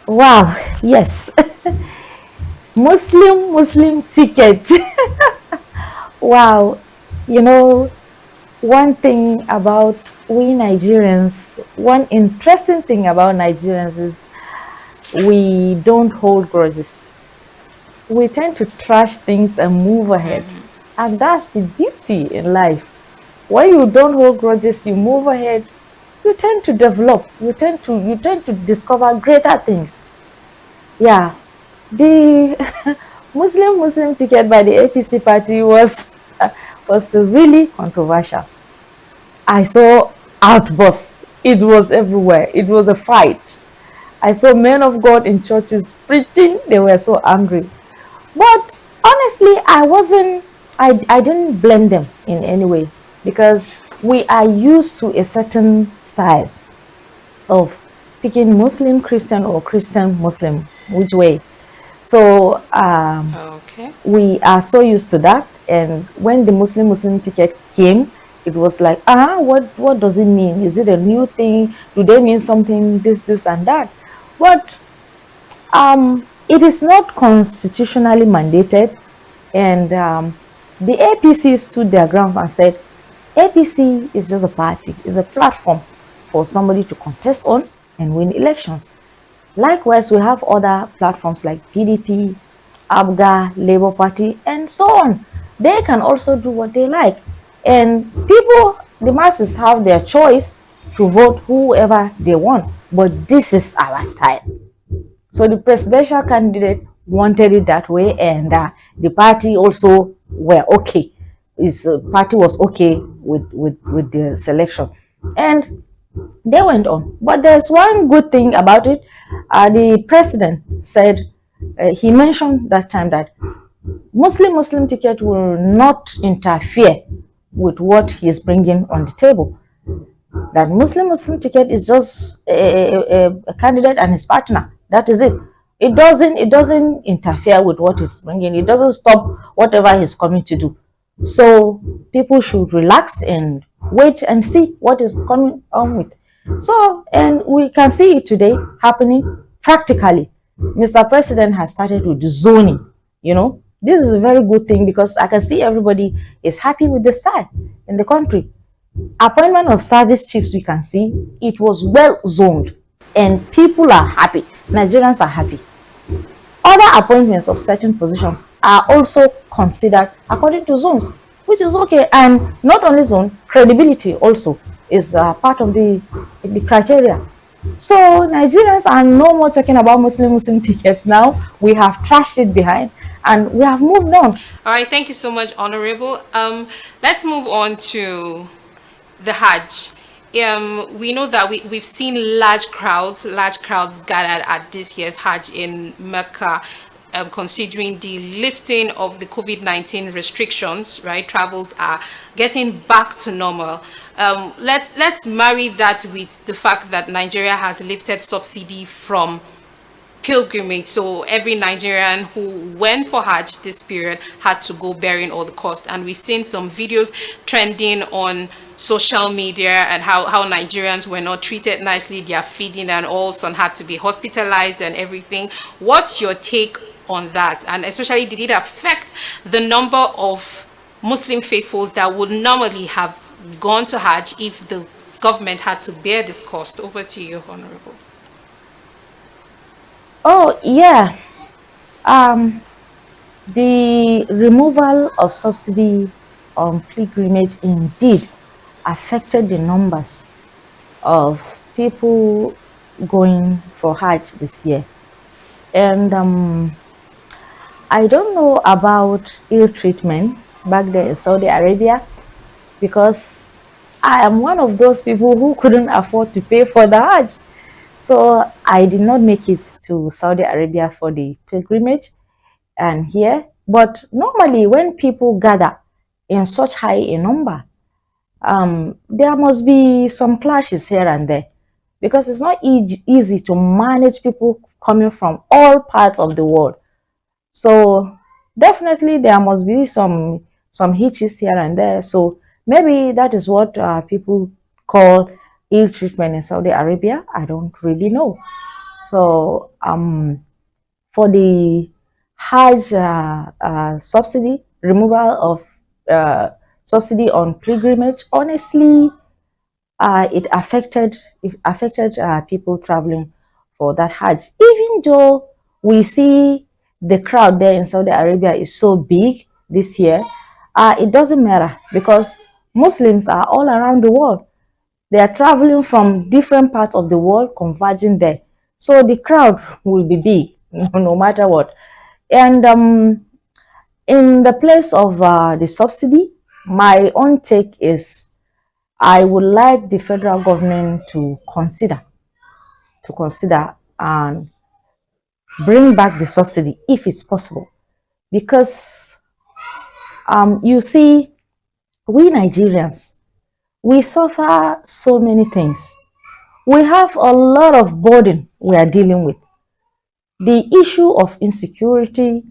Wow, yes. Muslim ticket. Wow. You know, one thing about we Nigerians, one interesting thing about Nigerians is we don't hold grudges. We tend to trash things and move ahead. And that's the beauty in life. When you don't hold grudges, you move ahead, you tend to develop, you tend to discover greater things. Yeah. The Muslim ticket by the APC party was really controversial. I saw outbursts. It was everywhere. It was a fight. I saw men of God in churches preaching. They were so angry. But honestly, I didn't blame them in any way because we are used to a certain style of picking Muslim Christian or Christian Muslim, which way. So Okay. we are so used to that. And when the Muslim ticket came, it was like, what does it mean? Is it a new thing? Do they mean something? This, and that. But it is not constitutionally mandated, and the APC stood their ground and said, APC is just a party, it's a platform for somebody to contest on and win elections. Likewise, we have other platforms like PDP, ABGA, Labour Party, and so on. They can also do what they like. And people, the masses have their choice to vote whoever they want. But this is our style. So the presidential candidate wanted it that way, and the party also were okay. His party was okay with the selection. And they went on. But there's one good thing about it. The president said, he mentioned that time that Muslim ticket will not interfere with what he's bringing on the table. That Muslim ticket is just a candidate and his partner. That is it. It doesn't interfere with what he's bringing. It doesn't stop whatever he's coming to do. So people should relax and wait and see what is coming on with. So, and we can see it today happening practically. Mr. President has started with the zoning. This is a very good thing because I can see everybody is happy with the style in the country. Appointment of service chiefs, we can see it was well zoned and people are happy. Nigerians are happy. Other appointments of certain positions are also considered according to zones, which is okay. And not only so, credibility also is part of the criteria. So Nigerians are no more talking about Muslim tickets now. We have trashed it behind and we have moved on. All right, thank you so much, Honorable. Let's move on to the Hajj. We know that we've seen large crowds gathered at this year's Hajj in Mecca, considering the lifting of the COVID-19 restrictions, right? Travels are getting back to normal. Let's marry that with the fact that Nigeria has lifted subsidy from pilgrimage. So every Nigerian who went for Hajj this period had to go bearing all the cost. And we've seen some videos trending on social media and how Nigerians were not treated nicely, their feeding and all, some had to be hospitalized and everything. What's your take on that? And especially, did it affect the number of Muslim faithfuls that would normally have gone to Hajj if the government had to bear this cost? Over to you, Honorable. Oh yeah, um, the removal of subsidy on pilgrimage indeed affected the numbers of people going for Hajj this year. And I don't know about ill treatment back there in Saudi Arabia, because I am one of those people who couldn't afford to pay for the Hajj. So I did not make it to Saudi Arabia for the pilgrimage and here. But normally, when people gather in such high a number, there must be some clashes here and there, because it's not easy to manage people coming from all parts of the world. So definitely there must be some hitches here and there. So maybe that is what people call ill treatment in Saudi Arabia. I don't really know. So for the Hajj subsidy, removal of subsidy on pilgrimage, honestly, it affected people traveling for that Hajj. Even though we see the crowd there in Saudi Arabia is so big this year, it doesn't matter, because Muslims are all around the world. They are traveling from different parts of the world, converging there. So the crowd will be big, no matter what. And in the place of the subsidy, my own take is I would like the federal government to consider and bring back the subsidy if it's possible, because you see, we Nigerians, we suffer so many things. We have a lot of burden we are dealing with. The issue of insecurity,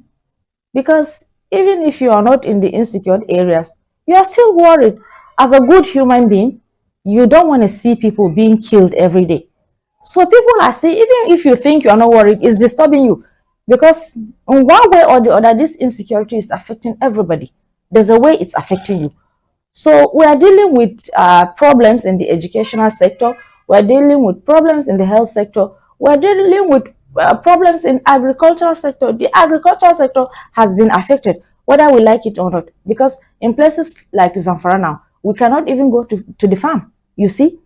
because even if you are not in the insecure areas, you are still worried. As a good human being, you don't want to see people being killed every day. So people are saying, even if you think you are not worried, it's disturbing you, because in one way or the other, this insecurity is affecting everybody. There's a way it's affecting you. So we are dealing with problems in the educational sector. We're dealing with problems in the health sector. We're dealing with problems in agricultural sector. The agricultural sector has been affected, whether we like it or not, because in places like Zamfara now, we cannot even go to the farm, you see,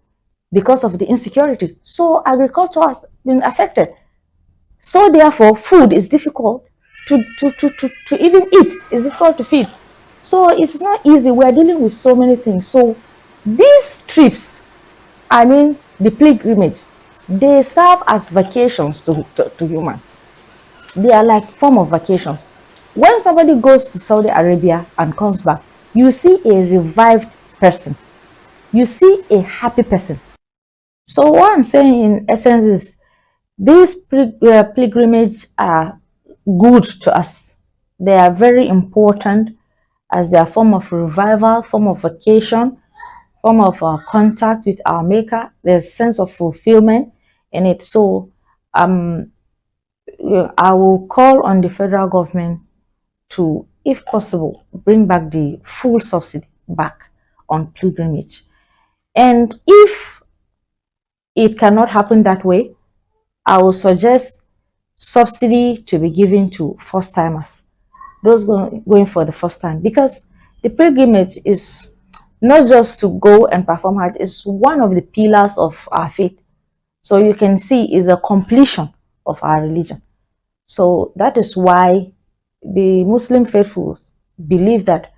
because of the insecurity. So agriculture has been affected. So therefore, food is difficult to even eat. It's difficult to feed. So it's not easy. We are dealing with so many things. So these trips, I mean the pilgrimage, they serve as vacations to humans. They are like form of vacations. When somebody goes to Saudi Arabia and comes back, you see a revived person. You see a happy person. So what I'm saying in essence is these pilgrimage are good to us. They are very important as their form of revival, form of vacation, form of contact with our maker. There's sense of fulfillment in it. So I will call on the federal government to, if possible, bring back the full subsidy back on pilgrimage. And if it cannot happen that way, I will suggest subsidy to be given to first timers, those going for the first time, because The pilgrimage is not just to go and perform Hajj, it's one of the pillars of our faith. So you can see is a completion of our religion. So that is why the Muslim faithfuls believe that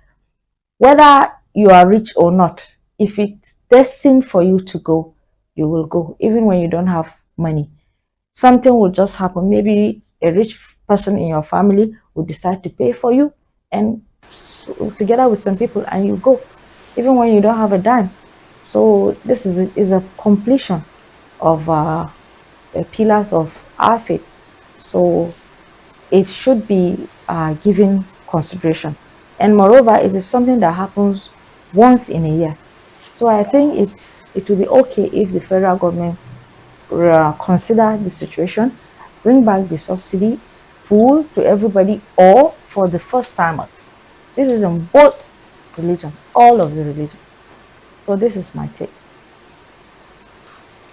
whether you are rich or not, if it's destined for you to go, you will go, even when you don't have money. Something will just happen. Maybe a rich person in your family will decide to pay for you, and together with some people, and you go, even when you don't have a dime. So this is a completion of the pillars of our faith. So it should be given consideration. And moreover, it is something that happens once in a year. So I think it will be okay if the federal government consider the situation, bring back the subsidy full to everybody, or for the first timers. This is in both religion, all of the religion. So this is my take.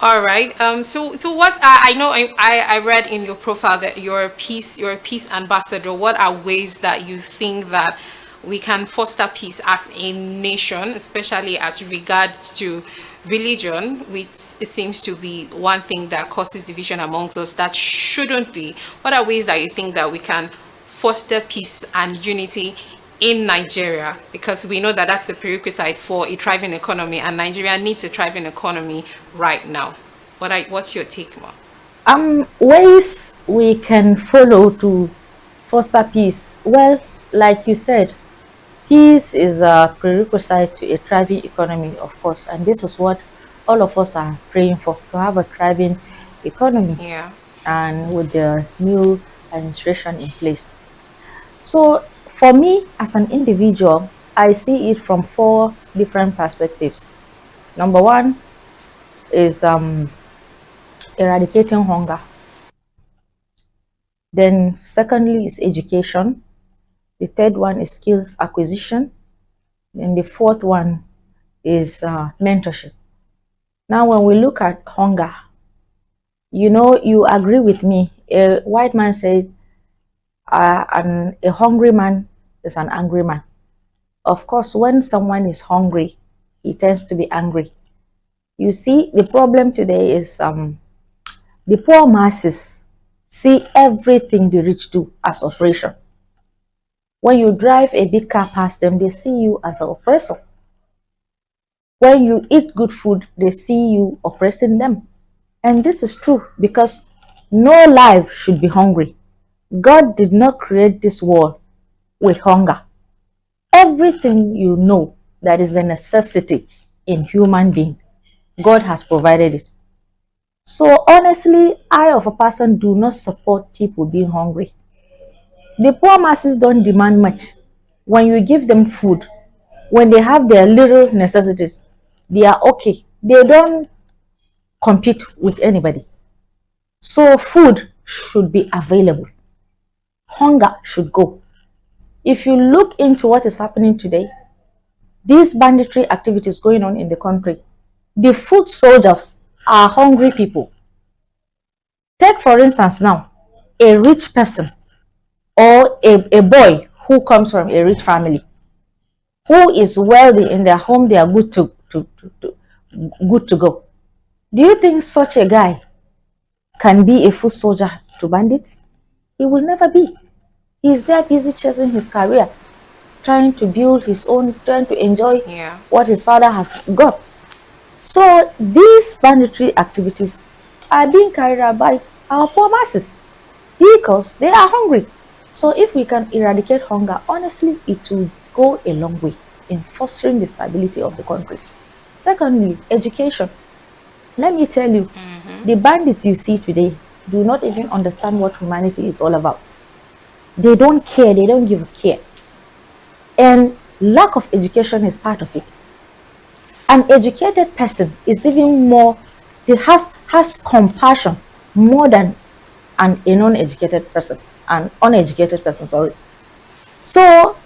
All right. So what I know I read in your profile that you're a peace ambassador. What are ways that you think that we can foster peace as a nation, especially as regards to religion, which it seems to be one thing that causes division amongst us that shouldn't be. What are ways that you think that we can foster peace and unity in Nigeria, because we know that that's a prerequisite for a thriving economy, and Nigeria needs a thriving economy right now. What's your take, Ma? Ways we can follow to foster peace. Well, like you said, peace is a prerequisite to a thriving economy, of course, and this is what all of us are praying for, to have a thriving economy, Yeah. and with the new administration in place. So, for me as an individual, I see it from four different perspectives. Number one is eradicating hunger. Then, secondly, is education. The third one is skills acquisition. And the fourth one is mentorship. Now, when we look at hunger, you agree with me. A white man said, a hungry man is an angry man. Of course, when someone is hungry, he tends to be angry. You see, the problem today is the poor masses see everything the rich do as oppression. When you drive a big car past them, they see you as an oppressor. When you eat good food, they see you oppressing them. And this is true because no life should be hungry. God did not create this world with hunger. Everything you know that is a necessity in human being, God has provided it. So honestly, I of a person do not support people being hungry. The poor masses don't demand much. When you give them food, when they have their little necessities, they are okay. They don't compete with anybody. So food should be available. Hunger should go. If you look into what is happening today, these banditry activities going on in the country, the foot soldiers are hungry people. Take for instance now, a rich person or a boy who comes from a rich family, who is wealthy in their home, they are good to go. Do you think such a guy can be a foot soldier to bandits? He will never be. He's there busy chasing his career, trying to build his own, trying to enjoy Yeah. what his father has got. So these banditry activities are being carried out by our poor masses because they are hungry. So if we can eradicate hunger, honestly, it will go a long way in fostering the stability of the country. Secondly, education. Let me tell you, the bandits you see today do not even understand what humanity is all about. They don't care, they don't give a care. And lack of education is part of it. An educated person is even more, he has compassion more than a non-educated person, an uneducated person, sorry. So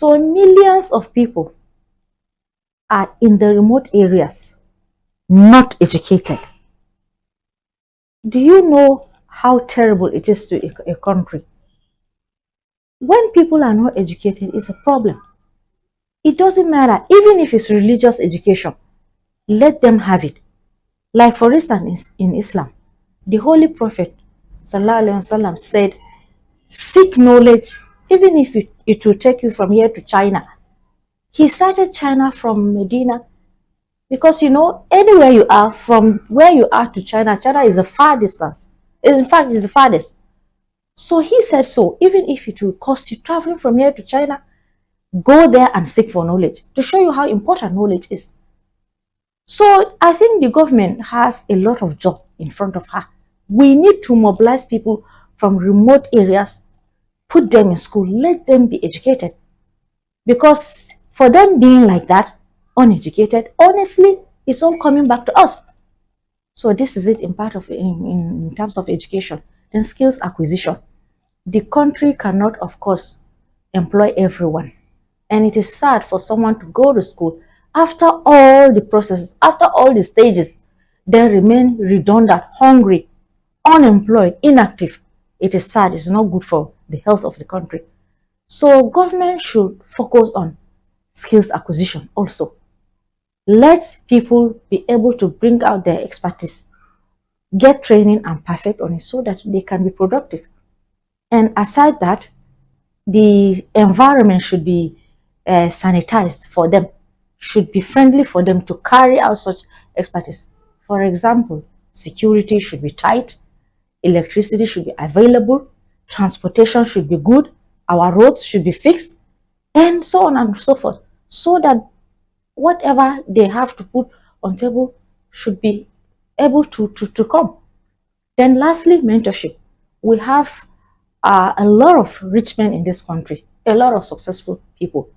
millions of people are in the remote areas, not educated. Do you know how terrible it is to a country? When people are not educated, it's a problem. It doesn't matter, even if it's religious education, let them have it. Like for instance, in Islam, the Holy Prophet Sallallahu Alaihi Wasallam said, seek knowledge, even if it will take you from here to China. He started China from Medina because anywhere you are, from where you are to China, China is a far distance. In fact, it's the farthest. So he said, so even if it will cost you traveling from here to China, go there and seek for knowledge, to show you how important knowledge is. So I think the government has a lot of job in front of her. We need to mobilize people from remote areas, put them in school, let them be educated. Because for them being like that, uneducated, honestly, it's all coming back to us. So this is it in terms of education. Then skills acquisition. The country cannot, of course, employ everyone. And it is sad for someone to go to school after all the processes, after all the stages, then remain redundant, hungry, unemployed, inactive. It is sad. It's not good for the health of the country. So government should focus on skills acquisition also. Let people be able to bring out their expertise, get training and perfect on it so that they can be productive. And aside that, the environment should be sanitized for them, should be friendly for them to carry out such expertise. For example, security should be tight, electricity should be available, transportation should be good, our roads should be fixed, and so on and so forth, so that whatever they have to put on table should be able to come. Then lastly, mentorship. We have a lot of rich men in this country, a lot of successful people.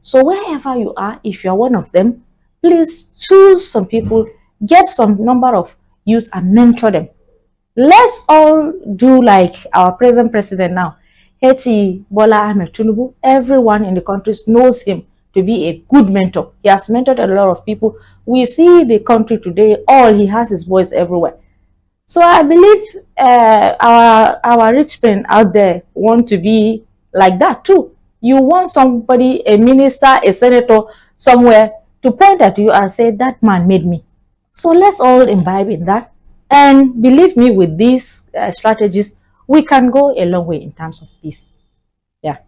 So wherever you are, if you're one of them, please choose some people, get some number of youth and mentor them. Let's all do like our present president now, Heti Bola Ahmed Tinubu. Everyone in the country knows him to be a good mentor. He has mentored a lot of people. We see the country today, all he has his voice everywhere. So I believe our rich men out there want to be like that too. You want somebody, a minister, a senator, somewhere to point at you and say, that man made me. So let's all imbibe in that. And believe me, with these strategies, we can go a long way in terms of peace. Yeah.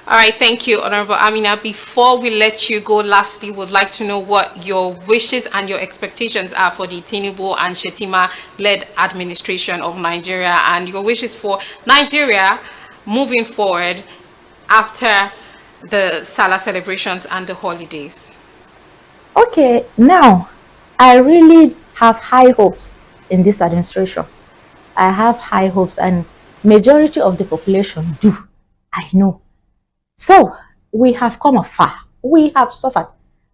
All right, thank you, Honorable Amina. Before we let you go, lastly, would like to know what your wishes and your expectations are for the Tinubu and Shetima-led administration of Nigeria, and your wishes for Nigeria moving forward after the Salah celebrations and the holidays. Okay, now I really have high hopes in this administration. I have high hopes, and majority of the population do. I know. So we have come afar. We have suffered.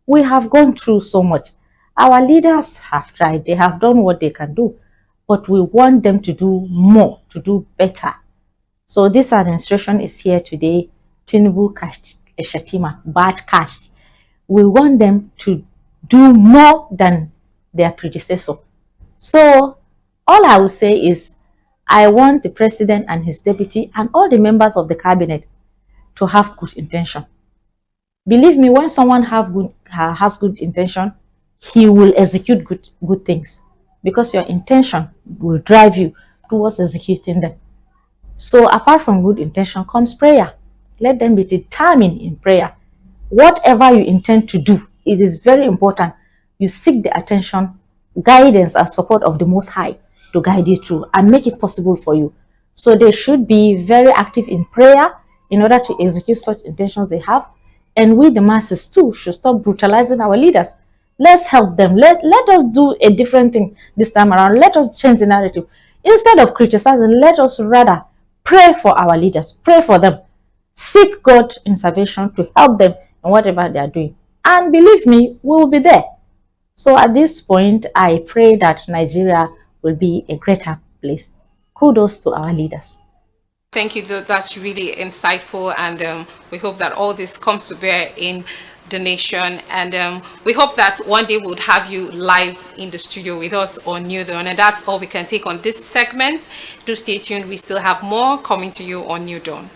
We have gone through so much. Our leaders have tried. They have done what they can do. But we want them to do more, to do better. So this administration is here today. Tinubu, Shetima, bad cash. We want them to do more than their predecessor. So all I will say is, I want the president and his deputy and all the members of the cabinet to have good intention. Believe me, when someone has good intention, he will execute good things, because your intention will drive you towards executing them. So apart from good intention comes prayer. Let them be determined in prayer. Whatever you intend to do, it is very important you seek the attention, guidance, and support of the Most High to guide you through and make it possible for you. So they should be very active in prayer in order to execute such intentions they have. And we, the masses too, should stop brutalizing our leaders. Let's help them. Let us do a different thing this time around. Let us change the narrative. Instead of criticizing, let us rather pray for our leaders. Pray for them. Seek God intervention to help them in whatever they are doing. And believe me, we will be there. So at this point, I pray that Nigeria will be a greater place. Kudos to our leaders. Thank you. That's really insightful, and we hope that all this comes to bear in the nation, and we hope that one day we'll have you live in the studio with us on New Dawn. And that's all we can take on this segment. Do stay tuned. We still have more coming to you on New Dawn.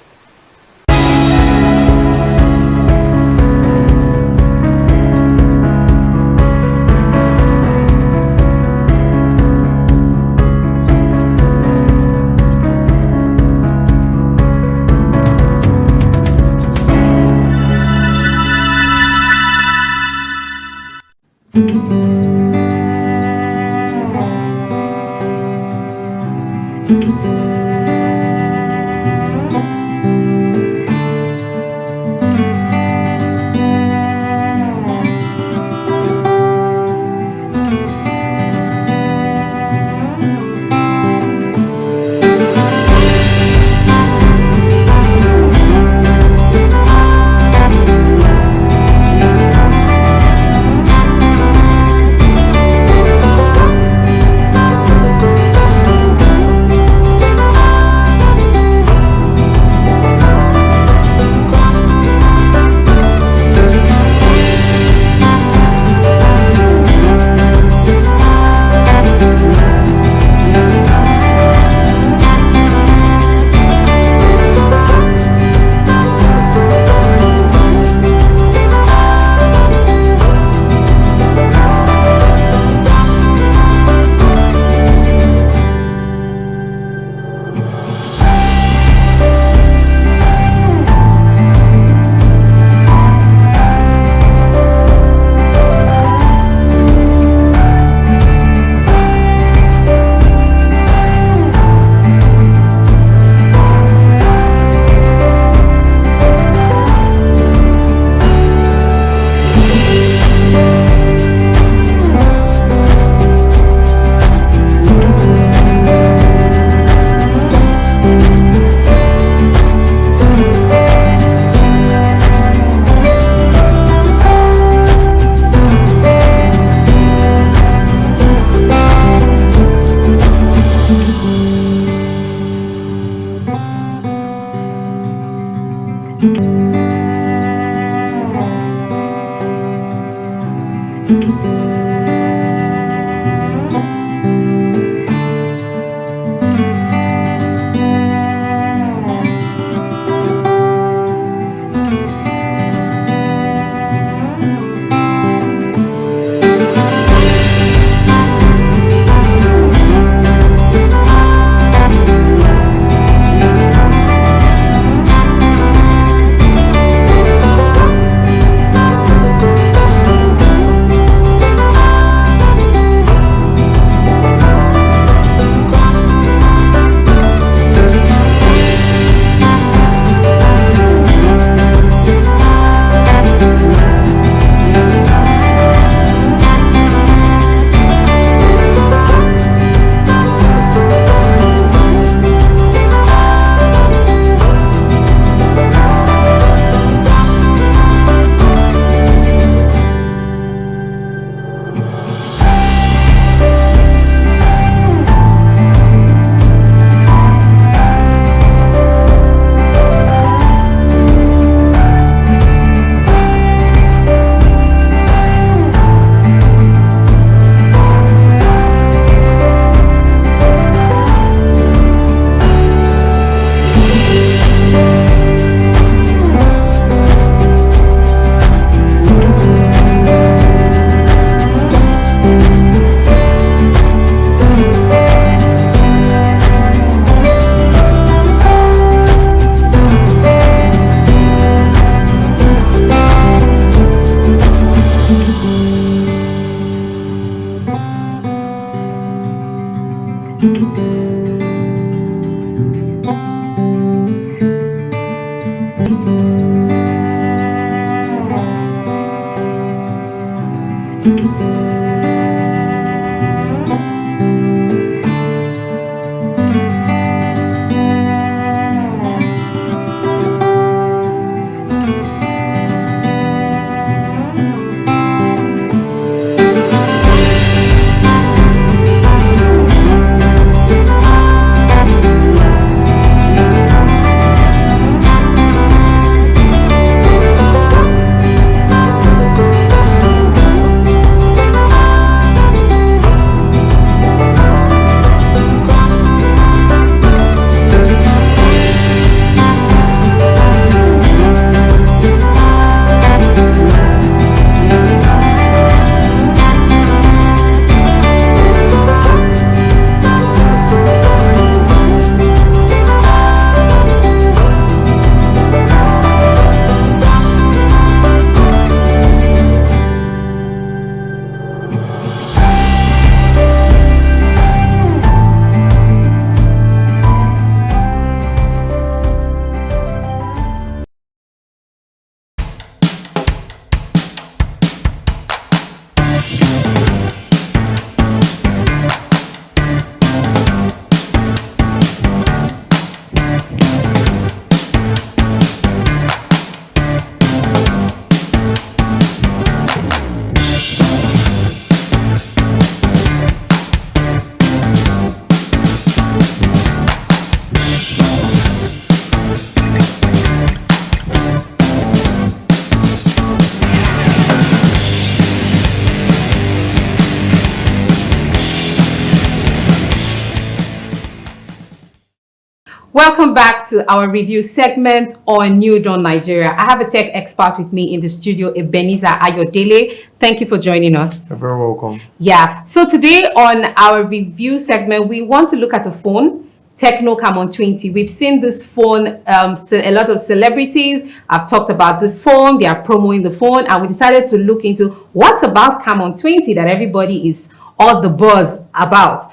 Welcome back to our review segment on New Dawn Nigeria. I have a tech expert with me in the studio, Ebenezer Ayodele. Thank you for joining us. You're very welcome. Yeah, so today on our review segment, we want to look at a phone, Tecno Camon 20. We've seen this phone, a lot of celebrities have talked about this phone, they are promoting the phone, and we decided to look into what's about Camon 20 that everybody is all the buzz about.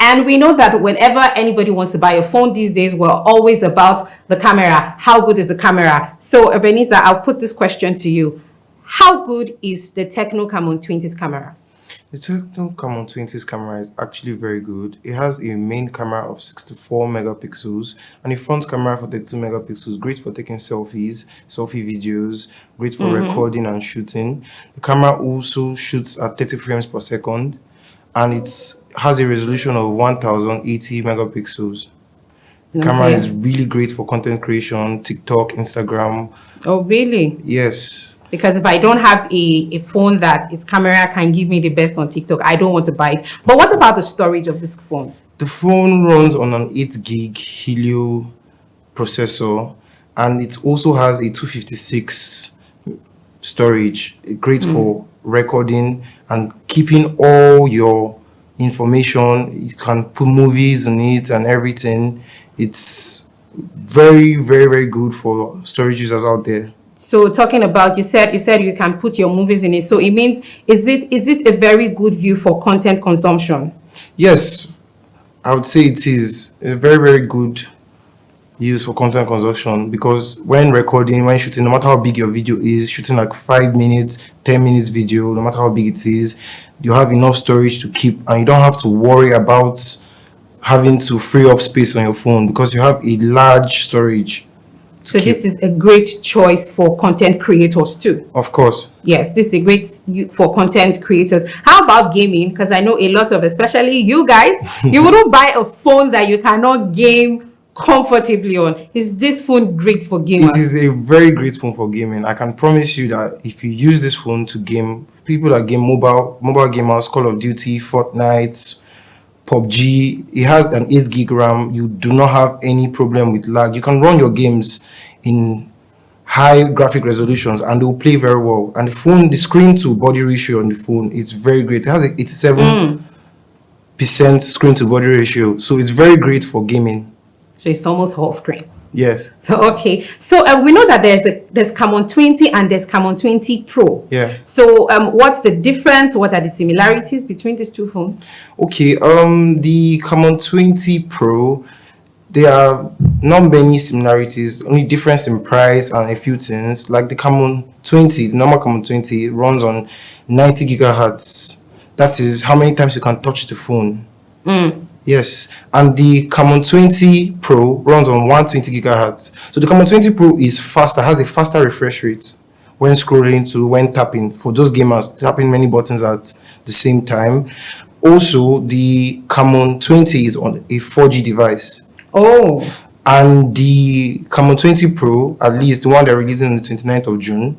And we know that whenever anybody wants to buy a phone these days, we're always about the camera. How good is the camera? So, Ebenezer, I'll put this question to you. How good is the Tecno Camon 20's camera? The Tecno Camon 20's camera is actually very good. It has a main camera of 64 megapixels and a front camera for 32 megapixels. Great for taking selfies, selfie videos, great for recording and shooting. The camera also shoots at 30 frames per second, and it has a resolution of 1080 megapixels. The camera is really great for content creation, TikTok, Instagram. Oh, really? Yes. Because if I don't have a phone that its camera can give me the best on TikTok, I don't want to buy it. But what about the storage of this phone? The phone runs on an 8 gig Helio processor, and it also has a 256 storage. Great for recording and keeping all your information. You can put movies on it and everything. It's very, very, very good for storage users out there. So talking about, you said you can put your movies in it. So it means, is it a very good view for content consumption? Yes, I would say it is a very, very good use for content consumption, because when recording, when shooting, no matter how big your video is, shooting like 5 minutes, 10 minutes video, no matter how big it is, you have enough storage to keep, and you don't have to worry about having to free up space on your phone because you have a large storage. So this is a great choice for content creators too. Of course. Yes, this is a great for content creators. How about gaming? Because I know a lot of, especially you guys, you wouldn't buy a phone that you cannot game comfortably on. Is this phone great for gamers? It is a very great phone for gaming. I can promise you that if you use this phone to game, people that game mobile gamers, Call of Duty, Fortnite, PUBG, it has an 8 gig RAM. You do not have any problem with lag. You can run your games in high graphic resolutions and they will play very well. And the screen to body ratio on the phone is very great. It has a 87% screen to body ratio, so it's very great for gaming. So it's almost whole screen. Yes. So okay. So we know that there's Camon 20 and there's Camon 20 Pro. Yeah. So what's the difference? What are the similarities between these two phones? Okay. The Camon 20 Pro, there are not many similarities, only difference in price and a few things. Like the Camon 20, the normal Camon 20 runs on 90 gigahertz. That is how many times you can touch the phone. Yes, and the Camon 20 Pro runs on 120 gigahertz. So the Camon 20 Pro is faster, has a faster refresh rate when scrolling to when tapping, for those gamers tapping many buttons at the same time. Also, the Camon 20 is on a 4G device. Oh. And the Camon 20 Pro, at least the one they're releasing on the 29th of June,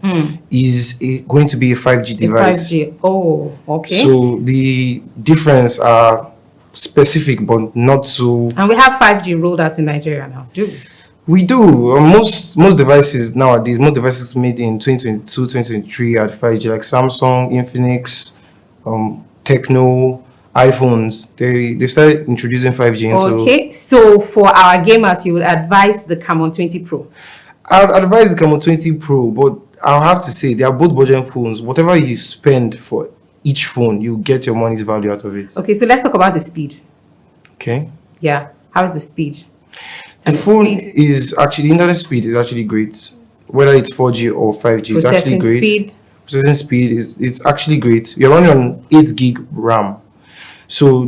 is going to be a 5G device. 5G. Oh, okay. So the difference are specific, but not so. And we have 5G rolled out in Nigeria now, do we? We do. Most devices nowadays, most devices made in 2022, 2023 are 5G, like Samsung, Infinix, Tecno, iPhones. They started introducing 5G into. Okay, so for our gamers, you would advise the Camon 20 Pro? I would advise the Camon 20 Pro, but I'll have to say they are both budget phones. Whatever you spend for each phone, you get your money's value out of it. Okay, so let's talk about the speed. Okay. Yeah, how is the speed? The phone is actually, internet speed is actually great. Whether it's 4G or 5G, it's actually great. Speed. Processing speed it's actually great. You're running on 8 gig RAM. So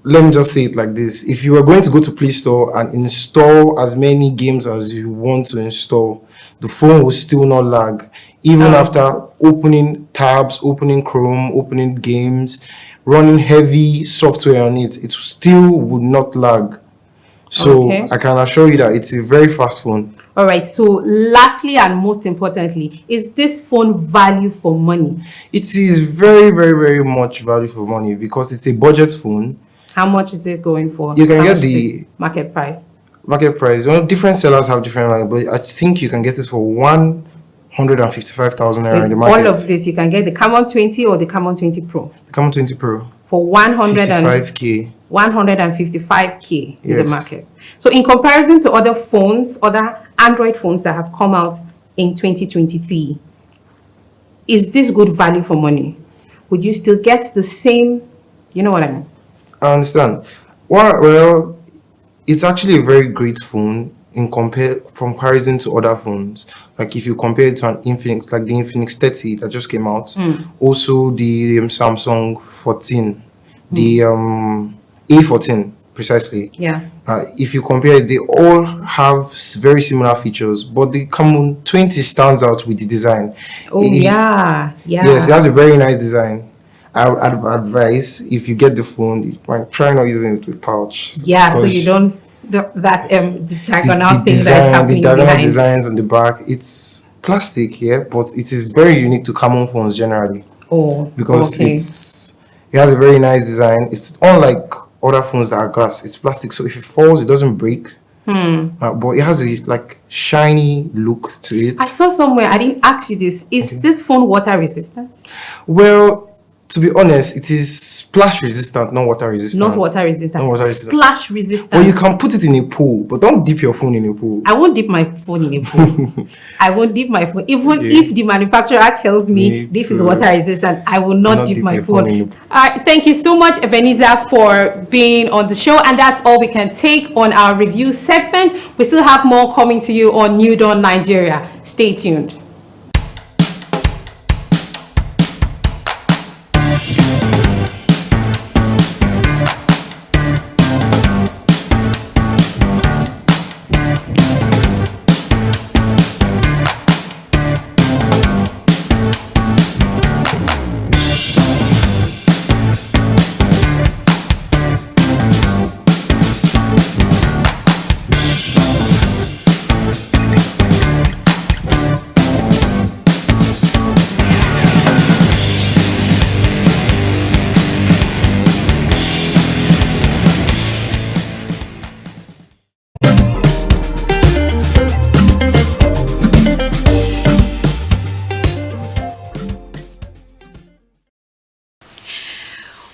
let me just say it like this. If you are going to go to Play Store and install as many games as you want to install, the phone will still not lag. Even after opening tabs, opening Chrome, opening games, running heavy software on it, it still would not lag. So I can assure you that it's a very fast phone. All right. So lastly and most importantly, is this phone value for money? It is very, very, very much value for money because it's a budget phone. How much is it going for? You can get the market price. Market price. Well, different sellers have different like, but I think you can get this for 155,000 naira in the With all of market. this, you can get the Camon 20 or the Camon 20 Pro The Camon 20 Pro, for 55k. 155k in the Yes. market. So in comparison to other phones, other Android phones that have come out in 2023, is this good value for money? Would you still get the same, you know what I mean? I understand. Well, it's actually a very great phone in comparison to other phones. Like if you compare it to an Infinix, like the Infinix 30 that just came out, also the Samsung 14, the A14 precisely. Yeah. If you compare it, they all have very similar features, but the Camon 20 stands out with the design. Oh, yeah. Yeah. Yes, it has a very nice design. I would advise if you get the phone, you might try not using it with pouch. Yeah, so because you don't, that the diagonal the thing design, that's the happening diagonal behind. designs on the back, it's plastic here, but it is very unique to Camon phones generally Oh, because okay. it has a very nice design. It's unlike other phones that are glass. It's plastic, so if it falls, it doesn't break. But it has a like shiny look to it. I saw somewhere, I didn't ask you this. Is this phone water resistant? Well, to be honest, it is splash resistant, not water resistant. Not water resistant. Not water resistant. Splash resistant. Well, you can put it in a pool, but don't dip your phone in a pool. I won't dip my phone in a pool. I won't dip my phone. Even if the manufacturer tells me this is water resistant, I will not dip my phone. All right, thank you so much, Ebenezer, for being on the show. And that's all we can take on our review segment. We still have more coming to you on New Dawn Nigeria. Stay tuned.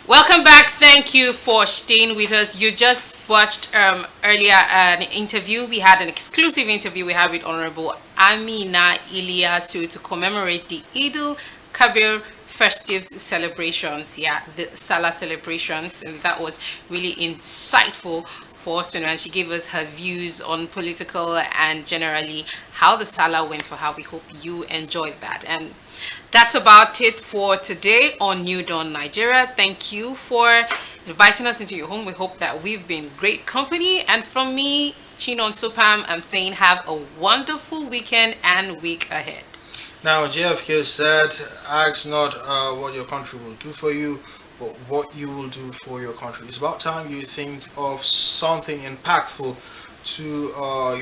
Welcome back. Thank you for staying with us. You just watched earlier an interview. We had an exclusive interview we had with Honorable Amina Iliasu to commemorate the Eid Kabir festive celebrations. Yeah, the Salah celebrations, and that was really insightful for us to know. And she gave us her views on political and generally how the Salah went for her. We hope you enjoyed that. And that's about it for today on New Dawn Nigeria. Thank you for inviting us into your home. We hope that we've been great company. And from me, Chinon Supam, I'm saying have a wonderful weekend and week ahead. Now, JFK said, ask not what your country will do for you, but what you will do for your country. It's about time you think of something impactful to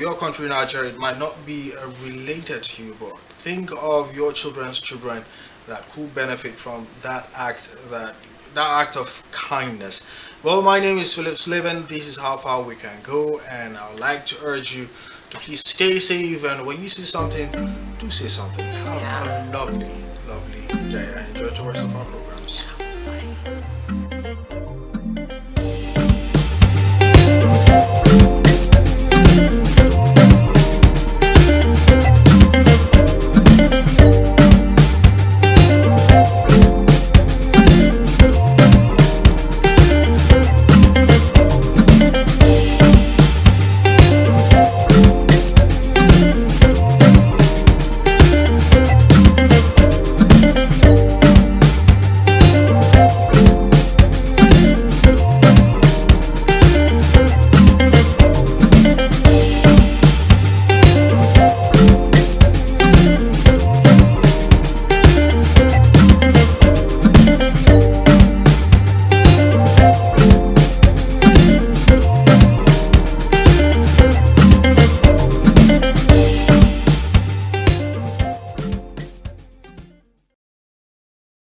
your country, Nigeria. It might not be related to you, but think of your children's children that could benefit from that act of kindness. Well, my name is Philip Sliven. This is how far we can go, and I would like to urge you to please stay safe. And when you see something, do say something. Have a lovely day, and enjoy the rest of our programs. Bye.